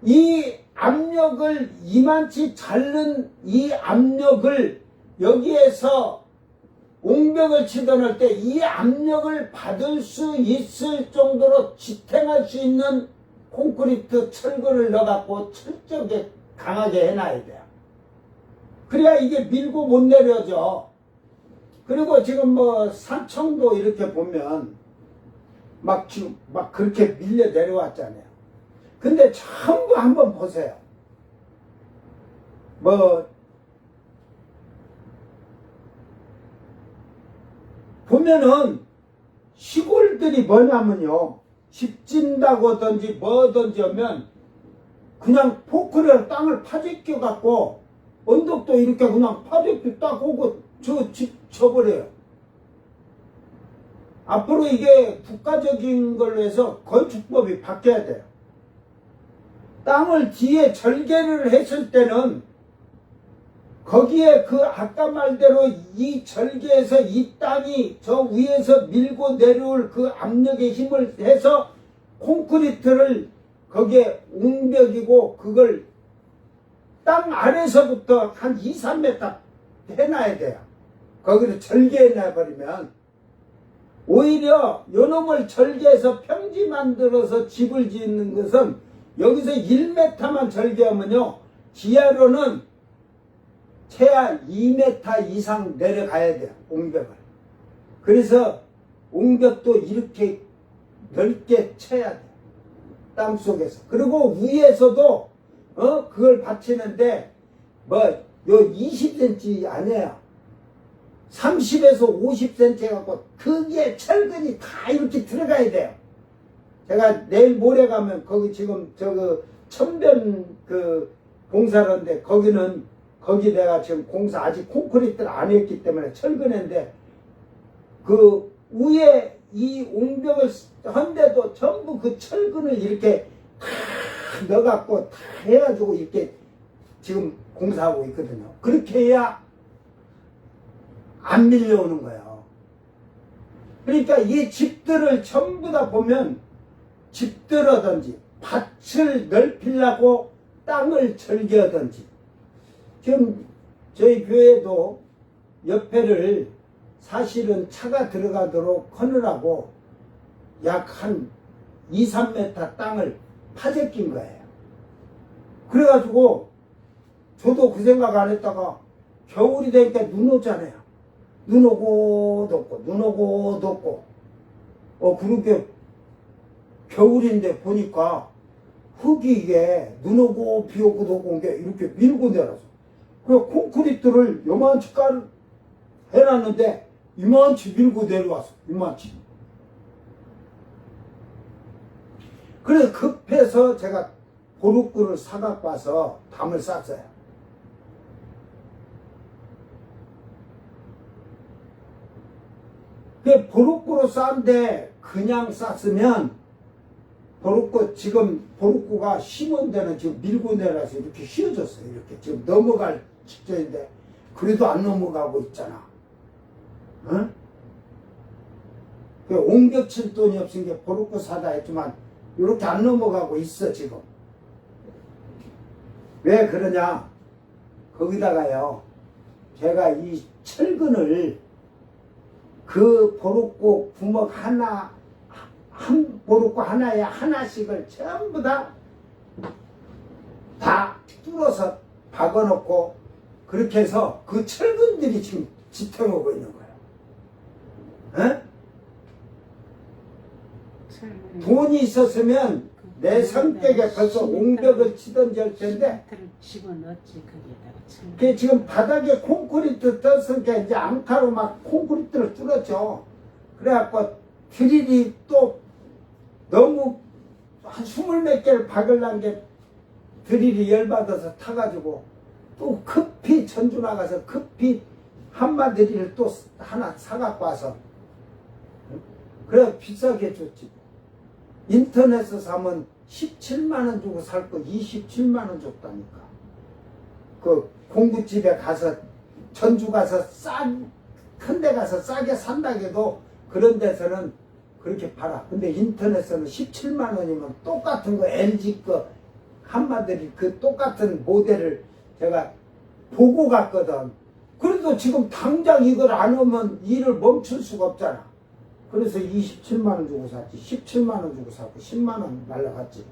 이 압력을 이만치 자른 이 압력을 여기에서 옹벽을 치던 할 때 이 압력을 받을 수 있을 정도로 지탱할 수 있는 콘크리트 철근을 넣어갖고 철저하게 강하게 해놔야 돼요. 그래야 이게 밀고 못 내려져. 그리고 지금 산청도 이렇게 보면 막 그렇게 밀려 내려왔잖아요. 근데 전부 한번 보세요. 보면은 시골들이 뭐냐면요, 집 짓는다고든지 뭐든지 하면 그냥 포크레로 땅을 파재껴 갖고 언덕도 이렇게 그냥 파재껴 딱 오고 집 쳐버려요. 앞으로 이게 국가적인 걸로 해서 건축법이 바뀌어야 돼요. 땅을 뒤에 절개를 했을 때는 거기에 아까 말대로 이 절개에서 이 땅이 저 위에서 밀고 내려올 그 압력의 힘을 해서 콘크리트를 거기에 옹벽이고 그걸 땅 아래서부터 한 2, 3m 해놔야 돼요. 거기를 절개해놔버리면 오히려 요놈을 절개해서 평지 만들어서 집을 짓는 것은 여기서 1m만 절개하면요, 지하로는 최하 2m 이상 내려가야 돼요, 옹벽을. 그래서 옹벽도 이렇게 넓게 쳐야 돼요, 땅속에서. 그리고 위에서도 그걸 받치는데 요 20cm 아니에요. 30에서 50cm 갖고 그게 철근이 다 이렇게 들어가야 돼요. 제가 내일 모레 가면 거기 지금 천변 공사하는데 거기 내가 지금 공사 아직 콘크리트를 안 했기 때문에 철근인데 그 위에 이 옹벽을 한데도 전부 그 철근을 이렇게 다 넣어갖고 다 해가지고 이렇게 지금 공사하고 있거든요. 그렇게 해야 안 밀려오는 거예요. 그러니까 이 집들을 전부 다 보면 집들하든지 밭을 넓히려고 땅을 절개하든지, 지금 저희 교회도 옆에를 사실은 차가 들어가도록 하느라고 약 한 2, 3m 땅을 파재낀 거예요. 그래가지고 저도 그 생각 안 했다가 겨울이 되니까 눈 오잖아요. 눈 오고 덥고 눈 오고 덥고 그렇게 겨울인데 보니까 흙이 이게 눈 오고 비 오고 덥고 온 게 이렇게 밀고 내려서, 그래서 콘크리트를 요만치 해놨는데 이만치 밀고 내려왔어. 이만치. 그래서 급해서 제가 보루꾸를 사갖고 와서 담을 쌌어요. 그 보루꾸로 싼데 그냥 쌌으면, 보루꾸 지금 보루꾸가 심은 데는 지금 밀고 내려서 이렇게 휘어졌어요. 이렇게 지금 넘어갈 직전인데 그래도 안 넘어가고 있잖아. 응? 그 옮겨 칠 돈이 없으니까 보루꾸 사다 했지만 이렇게 안 넘어가고 있어 지금. 왜 그러냐? 거기다가요, 제가 이 철근을 그 보루꾸 구멍 하나, 한 보루꾸 하나에 하나씩을 전부 다 뚫어서 박아놓고, 그렇게 해서 그 철근들이 지금 지탱하고 있는 거예요. 에? 돈이 있었으면 내 성격에 벌써 옹벽을 치던지 할 텐데, 집어넣었지 거기에다가. 그게 지금 바닥에 콘크리트 떴으니까 이제 앙카로 막 콘크리트를 뚫었죠. 그래갖고 드릴이 또 너무 한 20몇 개를 박으려는 게 드릴이 열받아서 타가지고 또 급히 전주 나가서 급히 한마 드릴을 또 하나 사갖고 와서, 그래 비싸게 줬지. 인터넷에서 사면 17만원 주고 살 거 27만원 줬다니까. 그 공구집에 가서, 전주 가서 큰 데 가서 싸게 산다고 해도 그런 데서는 그렇게 팔아. 근데 인터넷에서는 17만원이면 똑같은 거, LG 거 한마디로 그 똑같은 모델을 제가 보고 갔거든. 그래도 지금 당장 이걸 안 오면 일을 멈출 수가 없잖아. 그래서 27만원 주고 샀지. 17만원 주고 샀고 10만원 날라갔지.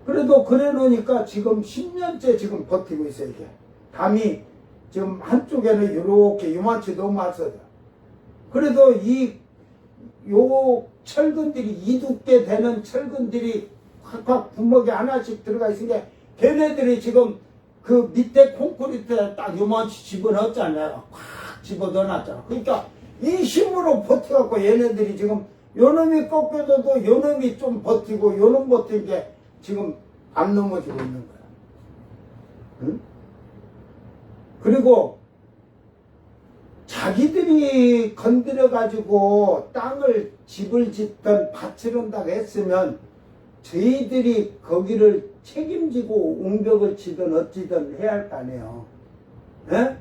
그래도 그래 놓으니까 지금 10년째 지금 버티고 있어요. 이게 담이 지금 한쪽에는 이렇게 요만치 넘어왔어요. 그래도 요 철근들이 이두께 되는 철근들이 확확 구멍에 하나씩 들어가 있으니까 걔네들이 지금 그 밑에 콘크리트에 딱 요만치 집어넣었잖아요. 확 집어넣어놨잖아. 그러니까 이 힘으로 버텨갖고 얘네들이 지금 요놈이 꺾여져도 요놈이 좀 버티고 요놈 버티는 게 지금 안 넘어지고 있는 거야. 응? 그리고 자기들이 건드려가지고 땅을 집을 짓던 밭을 한다고 했으면 저희들이 거기를 책임지고 옹벽을 치든 어찌든 해야 할 거 아니에요. 에?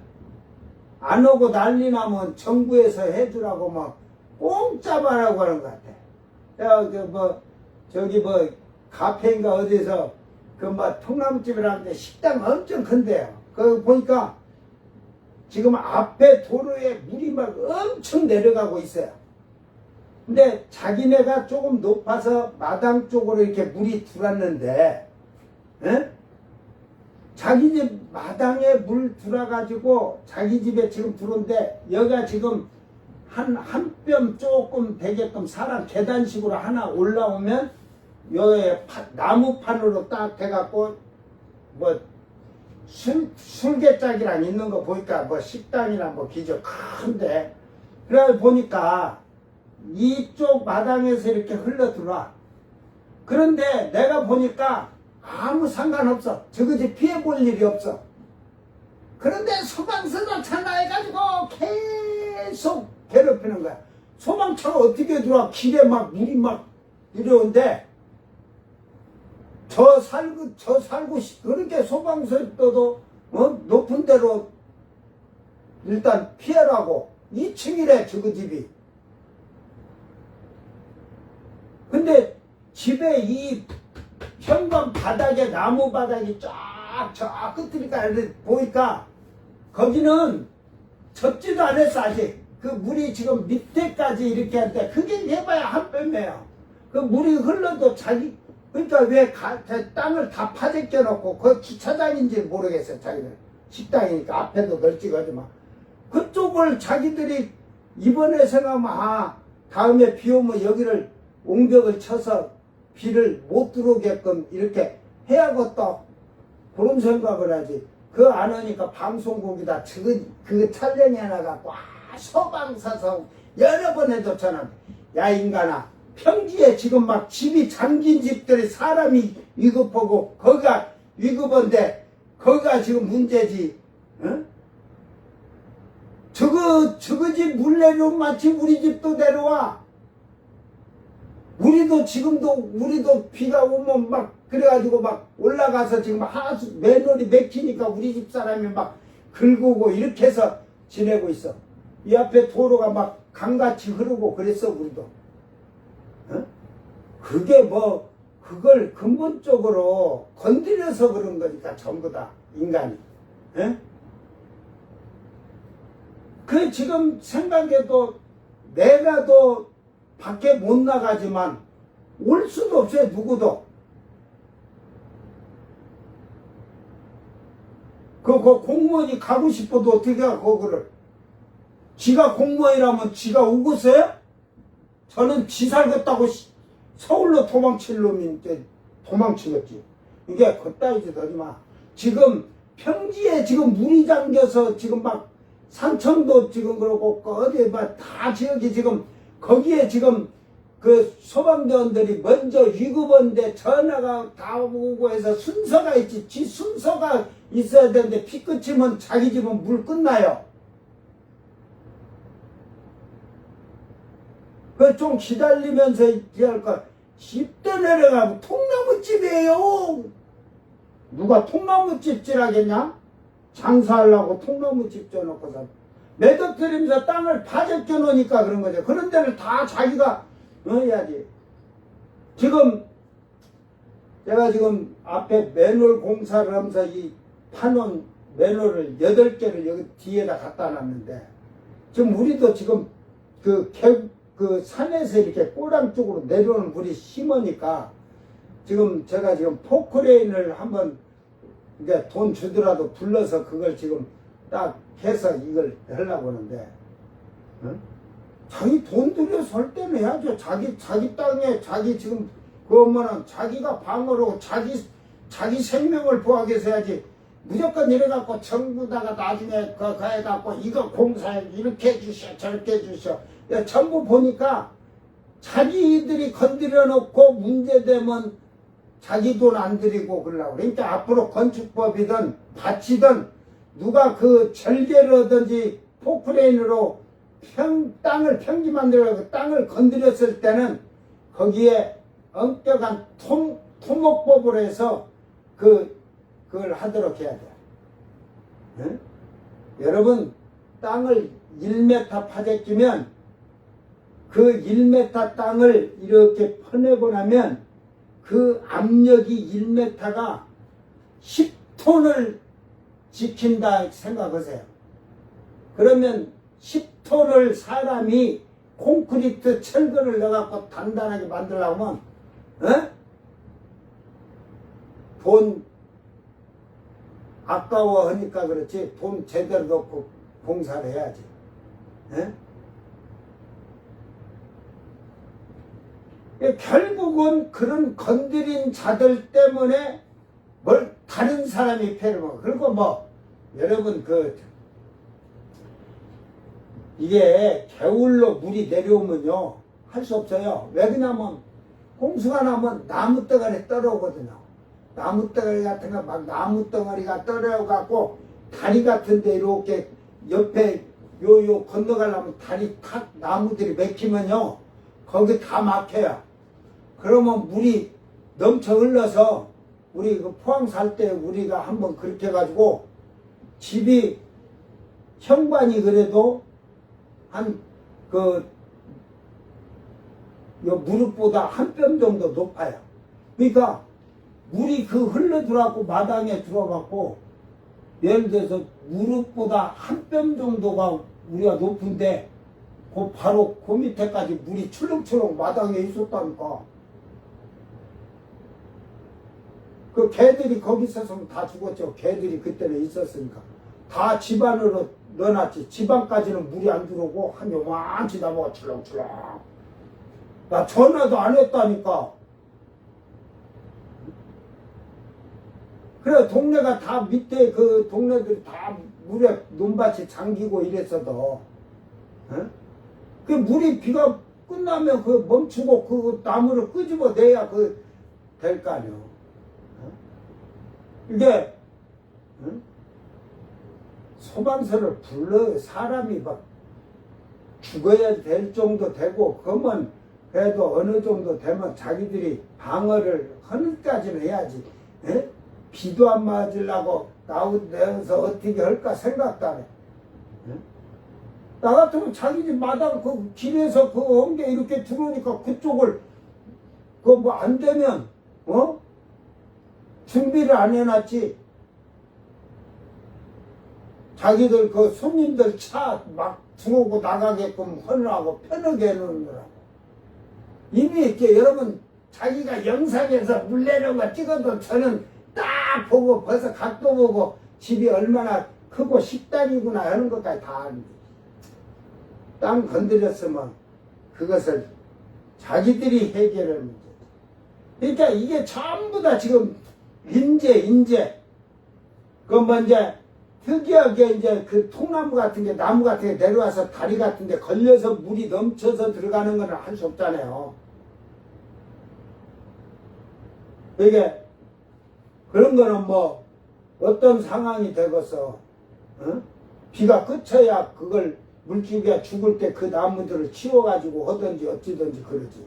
안 오고 난리 나면 정부에서 해주라고 막 꽁짜바라고 하는 것 같아. 저기 카페인가 어디서 통나무집이라는데 식당 엄청 큰데요. 그 보니까 지금 앞에 도로에 물이 막 엄청 내려가고 있어요. 근데 자기네가 조금 높아서 마당 쪽으로 이렇게 물이 들어왔는데, 에? 자기 집 마당에 물 들어가지고 자기 집에 지금 들어온데, 여기가 지금 한 뼘 조금 되게끔 사람 계단식으로 하나 올라오면 여기에 나무판으로 딱 돼갖고 술개짝이랑 있는 거 보니까 식당이나 기저 큰데, 그래 보니까 이쪽 마당에서 이렇게 흘러 들어와. 그런데 내가 보니까 아무 상관없어. 저거지 피해 볼 일이 없어. 그런데 소방서가 전화해가지고 계속 괴롭히는 거야. 소방차가 어떻게 들어와. 길에 막 물이 막 내려오는데 그렇게 소방서도 높은 데로 일단 피해라고. 2층이래, 저그 집이. 근데 집에 이 현관 바닥에 나무 바닥이 저 끝이니까 보니까 거기는 젖지도 않았어, 아직. 그 물이 지금 밑에까지 이렇게 하는데 그게 해봐야 한 뼘이에요. 그 물이 흘러도 그러니까 왜 땅을 다 파재껴 놓고 그 주차장인지 모르겠어요, 자기들. 식당이니까 앞에도 널찍하지만. 그쪽을 자기들이 이번에 생각하면 다음에 비 오면 여기를 옹벽을 쳐서 비를 못 들어오게끔 이렇게 해야겠다. 그런 생각을 하지. 그 안 하니까 방송국이다. 그 촬영해 나가고 소방사서 여러 번 해도 저는 야 인간아, 평지에 지금 막 집이 잠긴 집들이 사람이 위급하고 거기가 위급한데 거기가 지금 문제지. 응? 저거 집 물 내려오면 마치 우리 집도 내려와. 우리도 비가 오면 막 그래가지고 막 올라가서 지금 하수 맨홀이 맥히니까 우리 집 사람이 막 긁고 이렇게 해서 지내고 있어. 이 앞에 도로가 막 강같이 흐르고 그랬어, 우리도. 어? 그게 그걸 근본적으로 건드려서 그런 거니까 전부 다 인간이. 에? 그 지금 생각해도 내가도 밖에 못 나가지만 올 수도 없어요, 누구도. 그 공무원이 가고 싶어도 어떻게 가, 거기를. 지가 공무원이라면 지가 오겠어요? 저는 지 살겠다고 서울로 도망칠 놈이 이제 도망치겠지. 이게 그따위 짓 하지 마. 지금 평지에 지금 물이 잠겨서 지금 막 산청도 지금 그러고 어디 다 지역이 지금 거기에 지금 그 소방대원들이 먼저 위급한데 전화가 다 오고 해서 순서가 있지. 지 순서가 있어야 되는데 피 끝이면 자기 집은 물 끝나요. 그 좀 기다리면서 할 거. 10대 내려가면 통나무집이에요. 누가 통나무집질 하겠냐? 장사하려고 통나무집 쪄놓고서 매듭들이면서 땅을 파재껴 놓으니까 그런 거죠. 그런 데를 다 자기가 해야지. 지금 제가 지금 앞에 맨홀 공사를 하면서 이 파놓은 맨홀을 8개를 여기 뒤에다 갖다 놨는데 지금 우리도 지금 그 산에서 이렇게 꼬랑 쪽으로 내려오는 물이 심으니까 지금 제가 지금 포크레인을 한번 이제 돈 주더라도 불러서 그걸 지금 딱 해서 이걸 하려고 하는데, 응? 자기 돈 들여서 할 때는 해야죠. 자기 땅에 자기 지금 그러면은 자기가 방어로 자기 생명을 보호하기 위해서 해야지. 무조건 이래갖고 정부다가 나중에 가해갖고 이거 공사해 이렇게 해주셔 저렇게 해주셔. 전부 보니까 자기들이 건드려 놓고 문제되면 자기 돈 안 들이고 그러려고. 그러니까 앞으로 건축법이든 밭이든 누가 그 절개로든지 포크레인으로 땅을 평지 만들어서 땅을 건드렸을 때는 거기에 엄격한 토목법으로 해서 그걸 하도록 해야 돼. 응? 여러분 땅을 1m 파재끼면 그 1m 땅을 이렇게 퍼내고 나면 그 압력이 1m가 10톤을 지킨다 생각하세요. 그러면 10톤을 사람이 콘크리트 철근을 넣어갖고 단단하게 만들려면 돈 아까워하니까 그렇지 돈 제대로 넣고 공사를 해야지. 결국은 그런 건드린 자들 때문에 다른 사람이 피해를 먹어. 그리고 여러분 이게 겨울로 물이 내려오면요 할 수 없어요. 왜 그러냐면 홍수가 나면 나무 덩어리 떨어오거든요. 나무 덩어리 같은 거 막 나무 덩어리가 떨어져갖고 다리 같은데 이렇게 옆에 요 건너가려면 다리 탁 나무들이 막히면요 거기 다 막혀요. 그러면 물이 넘쳐 흘러서 우리 그 포항 살 때 우리가 한번 그렇게 해가지고 집이 현관이 그래도 한 무릎보다 한 뼘 정도 높아요. 그러니까 물이 흘러 들어갖고 마당에 들어갖고 예를 들어서 무릎보다 한 뼘 정도가 우리가 높은데 바로 그 밑에까지 물이 출렁출렁 마당에 있었다니까. 그 개들이 거기 있었으면 다 죽었죠. 개들이 그때는 있었으니까. 다 집 안으로 넣어놨지. 집 안까지는 물이 안 들어오고 한 요만치 나무가 출렁출렁. 나 전화도 안 했다니까. 그래 동네가 다 밑에 그 동네들이 다 물에 논밭이 잠기고 이랬어도 그 물이 비가 끝나면 멈추고 그 나무를 끄집어 내야 될 거 아니오. 이게 소방서를 불러 사람이 막 죽어야 될 정도 되고 그러면 그래도 어느 정도 되면 자기들이 방어를 하는까지는 해야지. 비도 안 맞으려고 나와서 어떻게 할까 생각도 안 해. 나 같으면 자기 집 마당 길에서 엉겨 이렇게 들어오니까 그쪽을 안 되면 준비를 안 해놨지. 자기들 손님들 차 막 들어오고 나가게끔 하느라고 편하게 해놓느라고. 이미 이렇게 여러분 자기가 영상에서 물 내려온 거 찍어도 저는 딱 보고 벌써 각도 보고 집이 얼마나 크고 식당이구나 하는 것까지 다 아는데 땅 건드렸으면 그것을 자기들이 해결하는 문제. 그러니까 이게 전부 다 지금 인재 이제 특이하게 이제 통나무 같은 게 나무 같은 게 내려와서 다리 같은 데 걸려서 물이 넘쳐서 들어가는 건 할 수 없잖아요. 이게 그런 거는 어떤 상황이 되고서 비가 그쳐야 그걸 물줄기가 죽을 때 그 나무들을 치워가지고 하든지 어찌든지 그러지.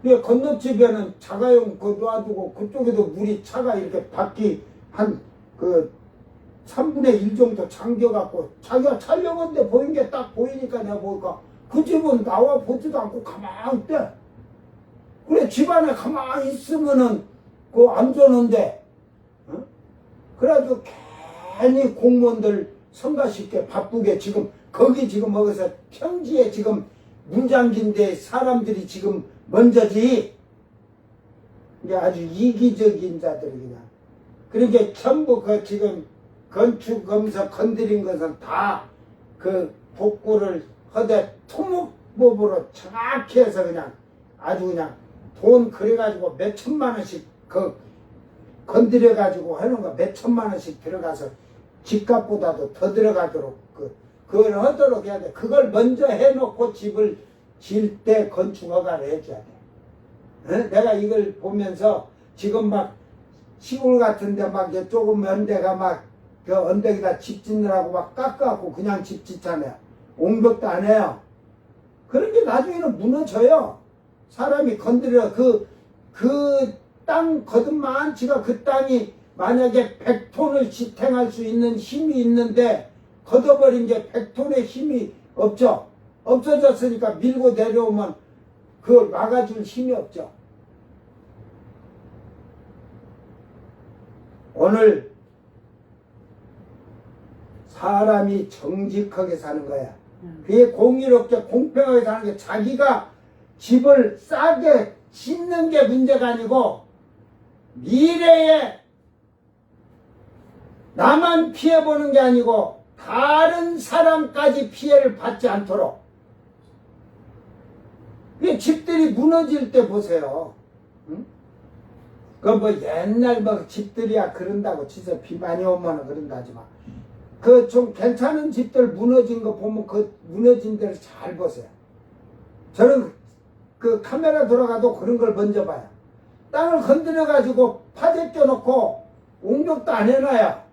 근데 건너집에는 자가용 놔두고 그쪽에도 물이 차가 이렇게 바퀴 한 3분의 1 정도 잠겨갖고 자기가 촬영한데 보인 게 딱 보이니까 내가 보니까 그 집은 나와 보지도 않고 가만히 있대. 그래 집안에 가만히 있으면은 안전한데 그래가지고 괜히 공무원들 성가시게 바쁘게 거기 어디서 평지에 문 잠긴 데 사람들이 먼저지. 이게 아주 이기적인 자들이 그냥. 그러니까 전부 건축검사 건드린 것은 다 복구를 하되 토목법으로 정확히 해서 그냥 아주 그냥 돈 그래가지고 몇 천만 원씩 건드려가지고 하는 거 몇 천만 원씩 들어가서 집값보다도 더 들어가도록 그걸 하도록 해야 돼. 그걸 먼저 해놓고 집을 지을 때 건축허가를 해줘야 돼. 내가 이걸 보면서 지금 막 시골 같은데 막 조금 언데가 언덕에다 집 짓느라고 막 깎아갖고 그냥 집 짓잖아요. 옹벽도 안 해요. 그런 게 나중에는 무너져요. 사람이 건드려 땅 거듭만 지가 그 땅이 만약에 100톤을 지탱할 수 있는 힘이 있는데 걷어버린 게 100톤의 힘이 없죠. 없어졌으니까 밀고 내려오면 그걸 막아줄 힘이 없죠. 오늘 사람이 정직하게 사는 거야. 그게 공의롭게 공평하게 사는 게 자기가 집을 싸게 짓는 게 문제가 아니고 미래에 나만 피해보는 게 아니고 다른 사람까지 피해를 받지 않도록. 그 집들이 무너질 때 보세요. 응? 옛날 집들이야 그런다고 진짜 비 많이 오면 그런다지만 좀 괜찮은 집들 무너진 거 보면 무너진 데를 잘 보세요. 저는 카메라 들어가도 그런 걸 먼저 봐요. 땅을 건드려 가지고 파재 껴놓고 옹벽도 안 해놔요.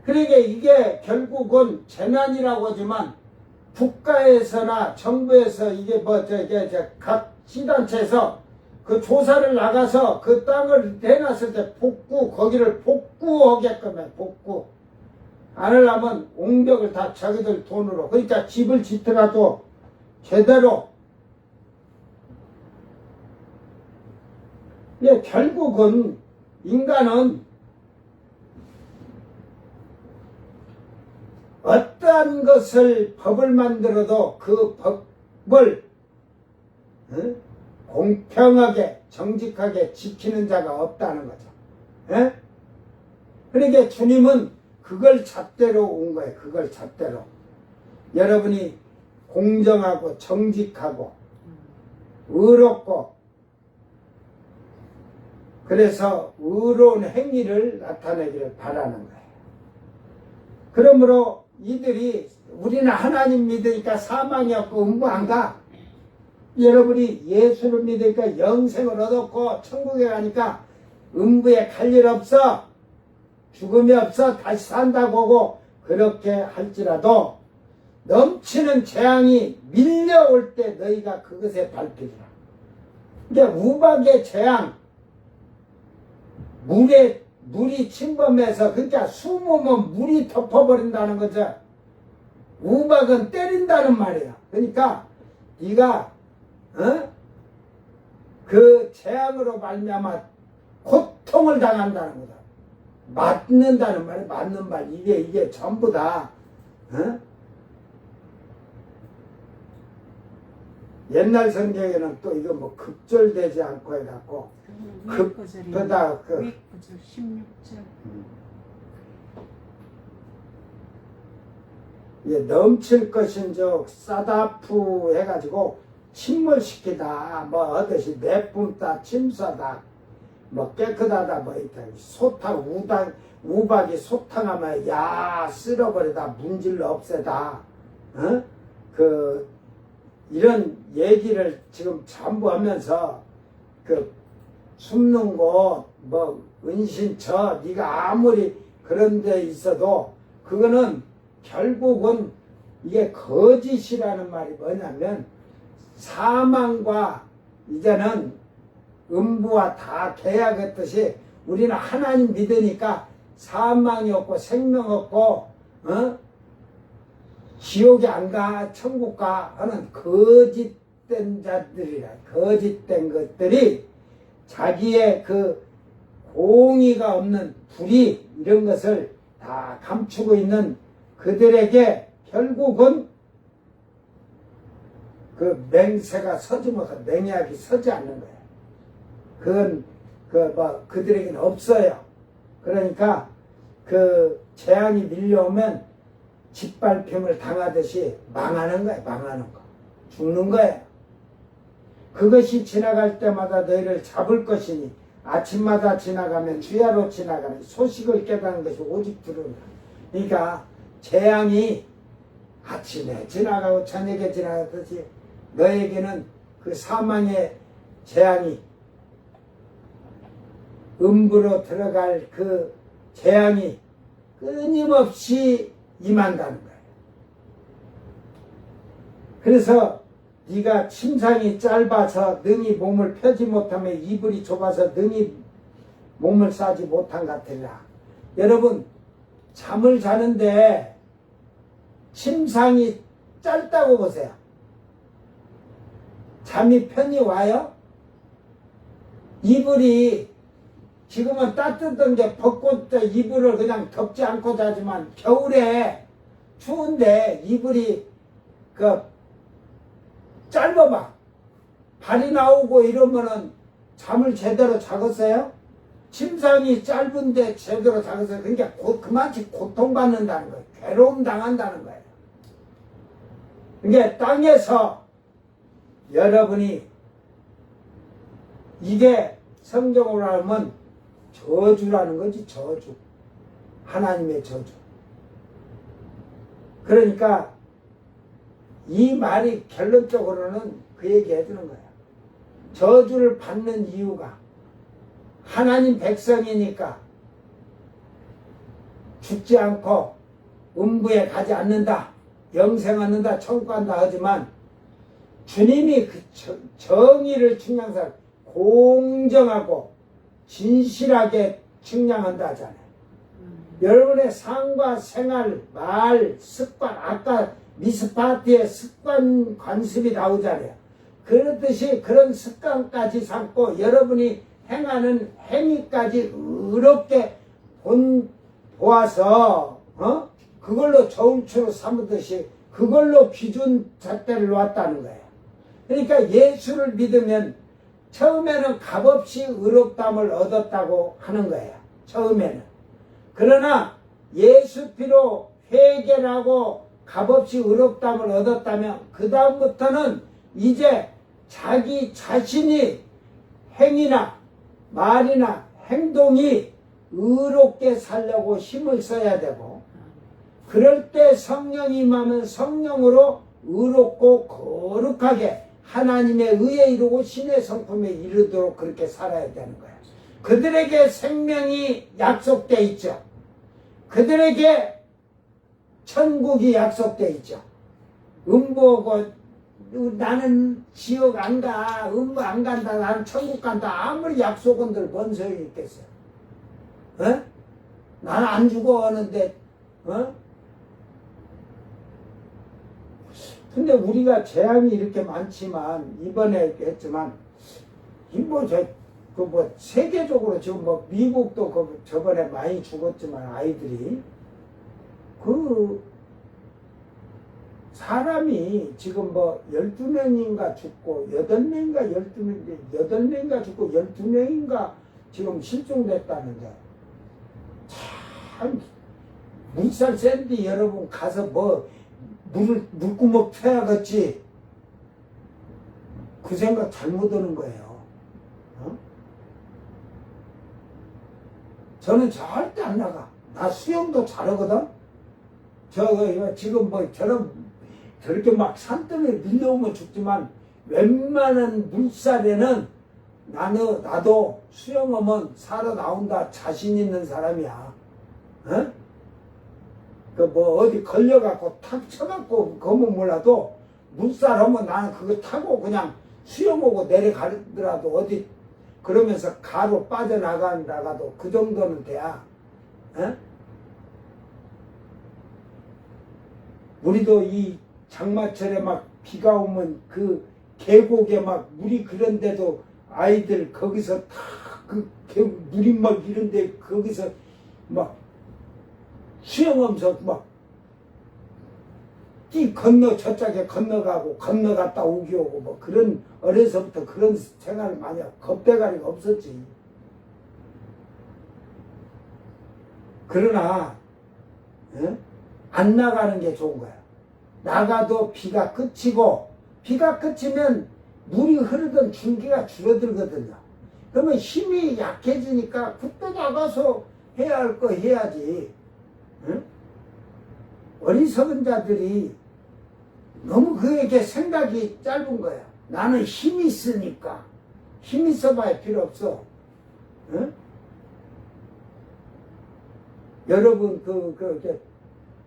그러니까 이게 결국은 재난이라고 하지만 국가에서나 정부에서 이게 각 시단체에서 그 조사를 나가서 그 땅을 내놨을 때 거기를 복구하게끔 해, 복구. 안 하려면 옹벽을 다 자기들 돈으로. 그러니까 집을 짓더라도 제대로. 예, 결국은 인간은 어떠한 것을 법을 만들어도 그 법을 공평하게 정직하게 지키는 자가 없다는 거죠. 예? 그러니까 주님은 그걸 잣대로 온 거예요. 그걸 잣대로. 여러분이 공정하고 정직하고 의롭고 그래서 의로운 행위를 나타내기를 바라는 거예요. 그러므로 이들이 우리는 하나님 믿으니까 사망이 없고 음부 안 가. 여러분이 예수를 믿으니까 영생을 얻었고 천국에 가니까 음부에 갈 일 없어. 죽음이 없어. 다시 산다고 하고 그렇게 할지라도 넘치는 재앙이 밀려올 때 너희가 그것에 밟히리라. 그러니까 우박의 재앙, 물이 침범해서 그러니까 숨으면 물이 덮어버린다는 거죠. 우박은 때린다는 말이야. 그러니까 네가 그 재앙으로 말미암아 고통을 당한다는 거다. 맞는다는 말이 맞는 말. 이게 전부 다 옛날 성경에는 또 이거 뭐 급절되지 않고 해갖고 급하다 그 16절 예, 넘칠 것인즉 싸다프 해가지고 침몰시키다 뭐 하듯이 내뿜다 침사다 뭐 깨끗하다 뭐 있다 소탕 우박이 소탕하면 야 쓸어버리다 문질러 없애다 그 이런 얘기를 지금 전부 하면서 그 숨는 곳 뭐 은신처 네가 아무리 그런 데 있어도 그거는 결국은 이게 거짓이라는 말이 뭐냐면 사망과 이제는 음부와 다 계약했듯이 우리는 하나님 믿으니까 사망이 없고 생명 없고 지옥에 안 가 천국 가 하는 거짓된 자들이라 거짓된 것들이 자기의 그 공의가 없는 불의 이런 것을 다 감추고 있는 그들에게 결국은 그 맹세가 서지 못한 맹약이 서지 않는 거예요. 그건 그들에게는 없어요. 그러니까 그 재앙이 밀려오면 짓밟힘을 당하듯이 망하는 거예요. 망하는 거. 죽는 거예요. 그것이 지나갈 때마다 너희를 잡을 것이니 아침마다 지나가면 주야로 지나가는 소식을 깨닫는 것이 오직 들은다. 그러니까 재앙이 아침에 지나가고 저녁에 지나가듯이 너에게는 그 사망의 재앙이 음부로 들어갈 그 재앙이 끊임없이 임한다는 거예요. 그래서 네가 침상이 짧아서 능히 몸을 펴지 못하며 이불이 좁아서 능히 몸을 싸지 못한 같으리라. 여러분 잠을 자는데 침상이 짧다고 보세요. 잠이 편히 와요? 이불이 지금은 따뜻한 게 벗고 이불을 그냥 덮지 않고 자지만 겨울에 추운데 이불이 짧아봐. 발이 나오고 이러면은 잠을 제대로 자겠어요? 침상이 짧은데 제대로 자겠어요? 그러니까 그만큼 고통받는다는 거예요. 괴로움 당한다는 거예요. 그러니까 땅에서 여러분이 이게 성경으로 하면 저주라는 거지. 저주. 하나님의 저주. 그러니까 이 말이 결론적으로는 그 얘기 해주는 거예요. 저주를 받는 이유가 하나님 백성이니까 죽지 않고 음부에 가지 않는다. 영생 얻는다, 천국 간다 하지만 주님이 그 정의를 측량사 공정하고 진실하게 측량한다 하잖아요. 여러분의 삶과 생활, 말, 습관, 아까 미스파티의 습관 관습이 나오잖아요. 그렇듯이 그런 습관까지 삼고 여러분이 행하는 행위까지 의롭게 보아서 그걸로 저울추로 삼으듯이 그걸로 기준 잣대를 놨다는 거예요. 그러니까 예수를 믿으면 처음에는 값없이 의롭다함을 얻었다고 하는 거예요. 처음에는. 그러나 예수 피로 회개를 하고 값없이 의롭다함을 얻었다면 그 다음부터는 이제 자기 자신이 행위나 말이나 행동이 의롭게 살려고 힘을 써야 되고 그럴 때 성령이 임하면 성령으로 의롭고 거룩하게 하나님의 의에 이루고 신의 성품에 이르도록 그렇게 살아야 되는 거예요. 그들에게 생명이 약속되어 있죠. 그들에게 천국이 약속되어 있죠. 음보고 나는 지옥 안 가, 음보 안 간다, 나는 천국 간다. 아무리 약속은들 뭔 소용이 있겠어요. 나는 안 죽어 하는데 근데 우리가 재앙이 이렇게 많지만 이번에 했지만 세계적으로 지금 미국도 저번에 많이 죽었지만 아이들이 사람이 지금 12명인가 죽고 8명인가 8명인가 죽고 12명인가 지금 실종됐다는데 참 물살 샌디 여러분 가서 물구멍 패야겠지 그 생각 잘못 오는 거예요. 저는 절대 안 나가. 나 수영도 잘하거든. 지금 저렇게 막 산더미에 밀려오면 죽지만 웬만한 물살에는 나도 수영하면 살아나온다 자신 있는 사람이야. 어디 걸려갖고 탁 쳐갖고 그러면 몰라도 물살 하면 나는 그거 타고 그냥 수영하고 내려가더라도 어디 그러면서 가로 빠져나가도 그 정도는 돼야. 우리도 이 장마철에 막 비가 오면 그 계곡에 막 물이 그런데도 아이들 거기서 다 물이 막 이런데 거기서 막 수영하면서 막 저쪽에 건너가고 건너갔다 오기 오고 그런 어려서부터 그런 생활을 많이 하고 겁대가리가 없었지. 그러나 안 나가는 게 좋은 거야. 나가도 비가 그치면 물이 흐르던 줄기가 줄어들거든요. 그러면 힘이 약해지니까 그때 나가서 해야 할 거 해야지. 어리석은 자들이 너무 그에게 생각이 짧은 거야. 나는 힘이 있으니까. 힘 있어봐야 필요 없어. 여러분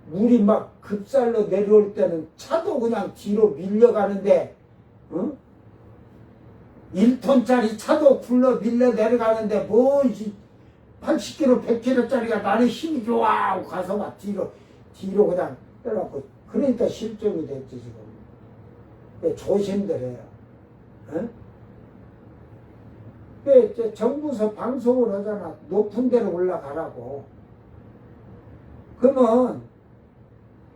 물이 막 급살로 내려올 때는 차도 그냥 뒤로 밀려가는데 1톤짜리 차도 굴러 밀려 내려가는데 80km, 100km짜리가 나는 힘이 좋아 하고 가서 막 뒤로 그냥 떠나고 그러니까 실종이 됐지 지금. 조심들 해요. 정부에서 방송을 하잖아. 높은 데로 올라가라고. 그러면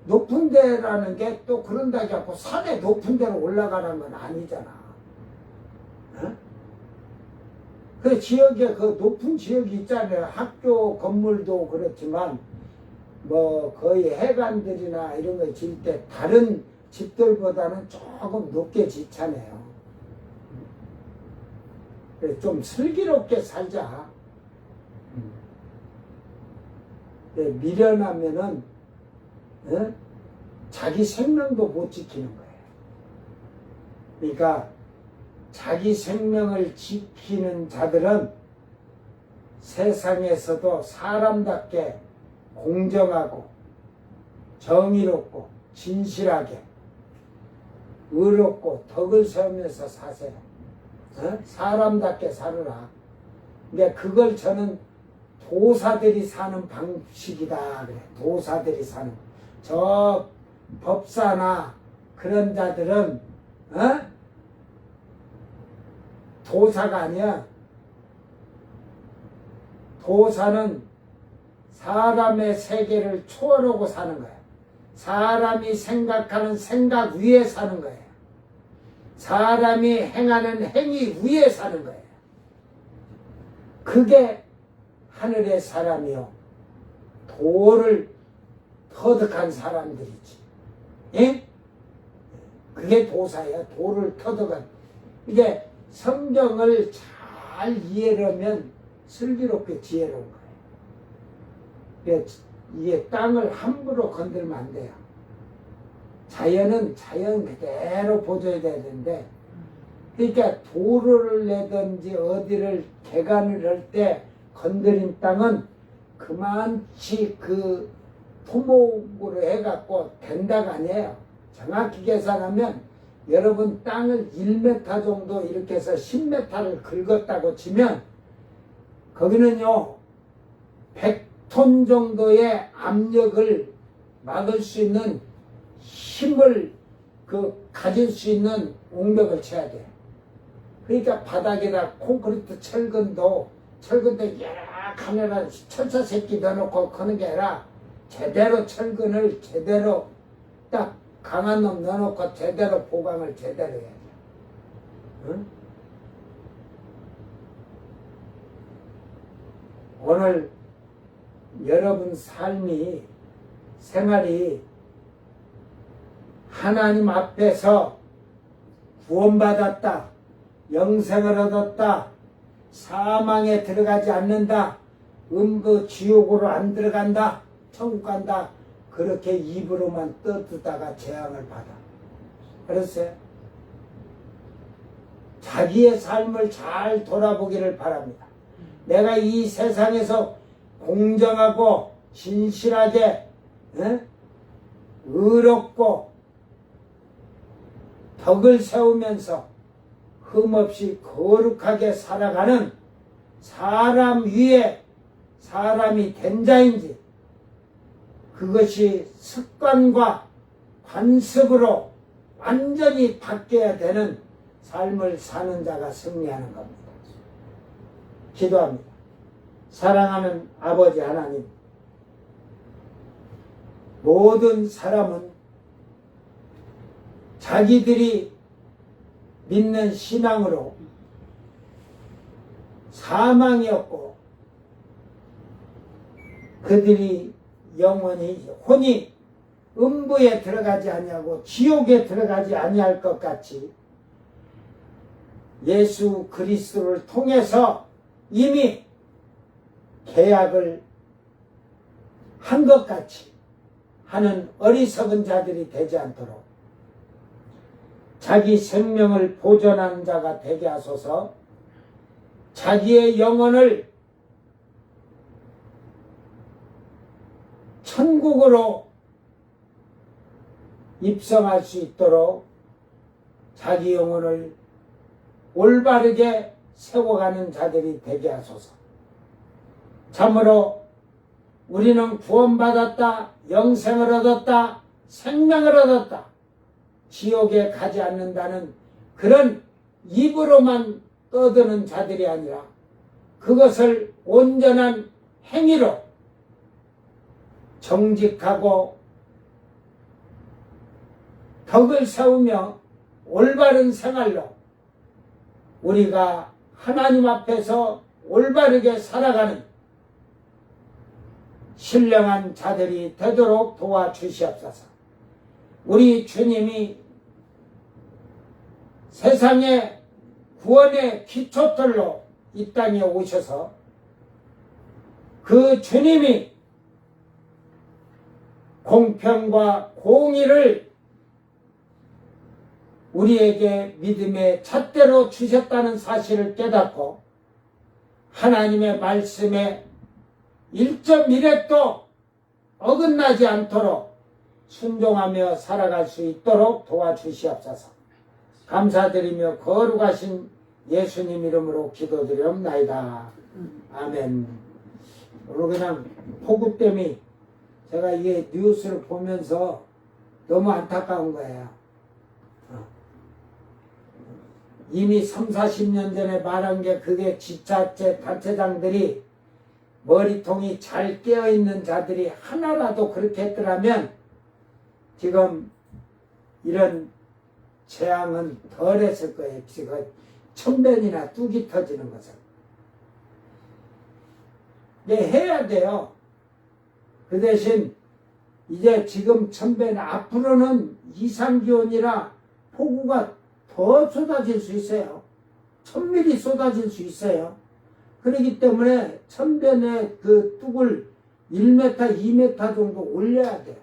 높은 데라는 게 또 그런다고 하고 산에 높은 데로 올라가는 건 아니잖아. 그 지역에 그 높은 지역이 있잖아요. 학교 건물도 그렇지만 거의 해관들이나 이런 거 질 때 다른 집들보다는 조금 높게 짓잖아요. 그래서 좀 슬기롭게 살자. 미련하면은 자기 생명도 못 지키는 거예요. 그러니까 자기 생명을 지키는 자들은 세상에서도 사람답게 공정하고 정의롭고 진실하게 의롭고 덕을 세우면서 사세요. 사람답게 살으라. 근데 그걸 저는 도사들이 사는 방식이다 그래. 도사들이 사는. 저 법사나 그런 자들은 도사가 아니야. 도사는 사람의 세계를 초월하고 사는 거야. 사람이 생각하는 생각 위에 사는 거야. 사람이 행하는 행위 위에 사는 거야. 그게 하늘의 사람이요. 도를 터득한 사람들이지. 예? 그게 도사야. 도를 터득한. 이게 성경을 잘 이해하면 슬기롭게 지혜로운 거예요. 이게 땅을 함부로 건들면 안 돼요. 자연은 자연 그대로 보존해야 되는데, 그러니까 도로를 내든지 어디를 개간을 할 때 건드린 땅은 그만치 그 토목으로 해갖고 된다가 아니에요. 정확히 계산하면 여러분 땅을 1m 정도 이렇게 해서 10m를 긁었다고 치면 거기는요 100톤 정도의 압력을 막을 수 있는 힘을 가질 수 있는 옹벽을 쳐야 돼요. 그러니까 바닥에다 콘크리트 철근도 약하면 철사 새끼 넣어놓고 거는 게 아니라 제대로 철근을 제대로 딱 강한 놈 넣어놓고 제대로 보강을 제대로 해야 돼. 응? 오늘 여러분 삶이 생활이 하나님 앞에서 구원받았다, 영생을 얻었다, 사망에 들어가지 않는다, 지옥으로 안 들어간다, 천국 간다, 그렇게 입으로만 떠드다가 재앙을 받아. 그랬어요? 자기의 삶을 잘 돌아보기를 바랍니다. 내가 이 세상에서 공정하고 진실하게 의롭고 덕을 세우면서 흠없이 거룩하게 살아가는 사람 위에 사람이 된 자인지, 그것이 습관과 관습으로 완전히 바뀌어야 되는 삶을 사는 자가 승리하는 겁니다. 기도합니다. 사랑하는 아버지 하나님, 모든 사람은 자기들이 믿는 신앙으로 사망이었고 그들이 영원히 혼이 음부에 들어가지 아니하고 지옥에 들어가지 아니할 것 같이 예수 그리스도를 통해서 이미 계약을 한 것 같이 하는 어리석은 자들이 되지 않도록 자기 생명을 보존하는 자가 되게 하소서. 자기의 영혼을 천국으로 입성할 수 있도록 자기 영혼을 올바르게 세워가는 자들이 되게 하소서. 참으로 우리는 구원받았다, 영생을 얻었다, 생명을 얻었다, 지옥에 가지 않는다는 그런 입으로만 떠드는 자들이 아니라 그것을 온전한 행위로 정직하고 덕을 세우며 올바른 생활로 우리가 하나님 앞에서 올바르게 살아가는 신령한 자들이 되도록 도와주시옵소서. 우리 주님이 세상의 구원의 기초털로 이 땅에 오셔서 그 주님이 공평과 공의를 우리에게 믿음의 잣대로 주셨다는 사실을 깨닫고 하나님의 말씀에 1.1획도 어긋나지 않도록 순종하며 살아갈 수 있도록 도와주시옵소서. 감사드리며 거룩하신 예수님 이름으로 기도드리옵나이다. 아멘. 오늘 그냥 폭우 때문에 제가 이게 뉴스를 보면서 너무 안타까운 거예요. 이미 30-40년 전에 말한 게 그게 지자체 단체장들이 머리통이 잘 깨어있는 자들이 하나라도 그렇게 했더라면 지금 이런 재앙은 덜 했을 거예요. 지금 천변이나 뚝이 터지는 것은. 근데 해야 돼요. 그 대신 이제 지금 천변 앞으로는 이상기온이라 폭우가 더 쏟아질 수 있어요. 1000mm 쏟아질 수 있어요. 그렇기 때문에 천변의 그 뚝을 1m, 2m 정도 올려야 돼요.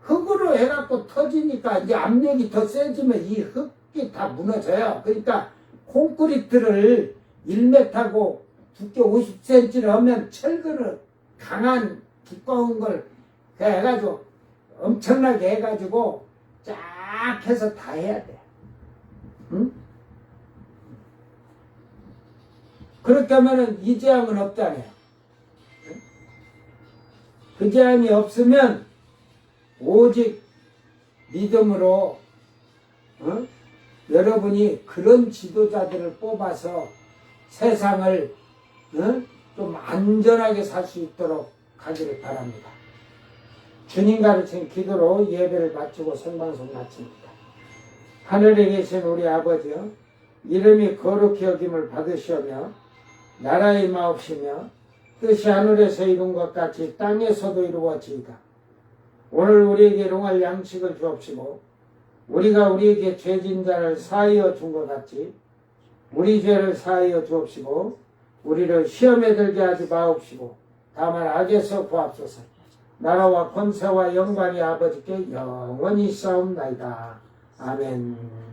흙으로 해갖고 터지니까 이제 압력이 더 세지면 이 흙이 다 무너져요. 그러니까 콘크리트를 1m고 두께 50cm를 하면 철근을 강한 두꺼운 걸 해가지고 엄청나게 해가지고 쫙 해서 다 해야 돼. 응? 그렇게 하면은 이 재앙은 없잖아요. 그 재앙이 없으면 오직 믿음으로 여러분이 그런 지도자들을 뽑아서 세상을 좀 안전하게 살 수 있도록 가기를 바랍니다. 주님 가르친 기도로 예배를 마치고 생방송 마칩니다. 하늘에 계신 우리 아버지여, 이름이 거룩히 여김을 받으시오며 나라의 마옵시며 뜻이 하늘에서 이룬 것 같이 땅에서도 이루어지이다. 오늘 우리에게 일용할 양식을 주옵시고 우리가 우리에게 죄진 자를 사하여 준 것 같이 우리 죄를 사하여 주옵시고 우리를 시험에 들게 하지 마옵시고 다만 악에서 구하옵소서. 나라와 권세와 영광이 아버지께 영원히 있사옵나이다. 아멘.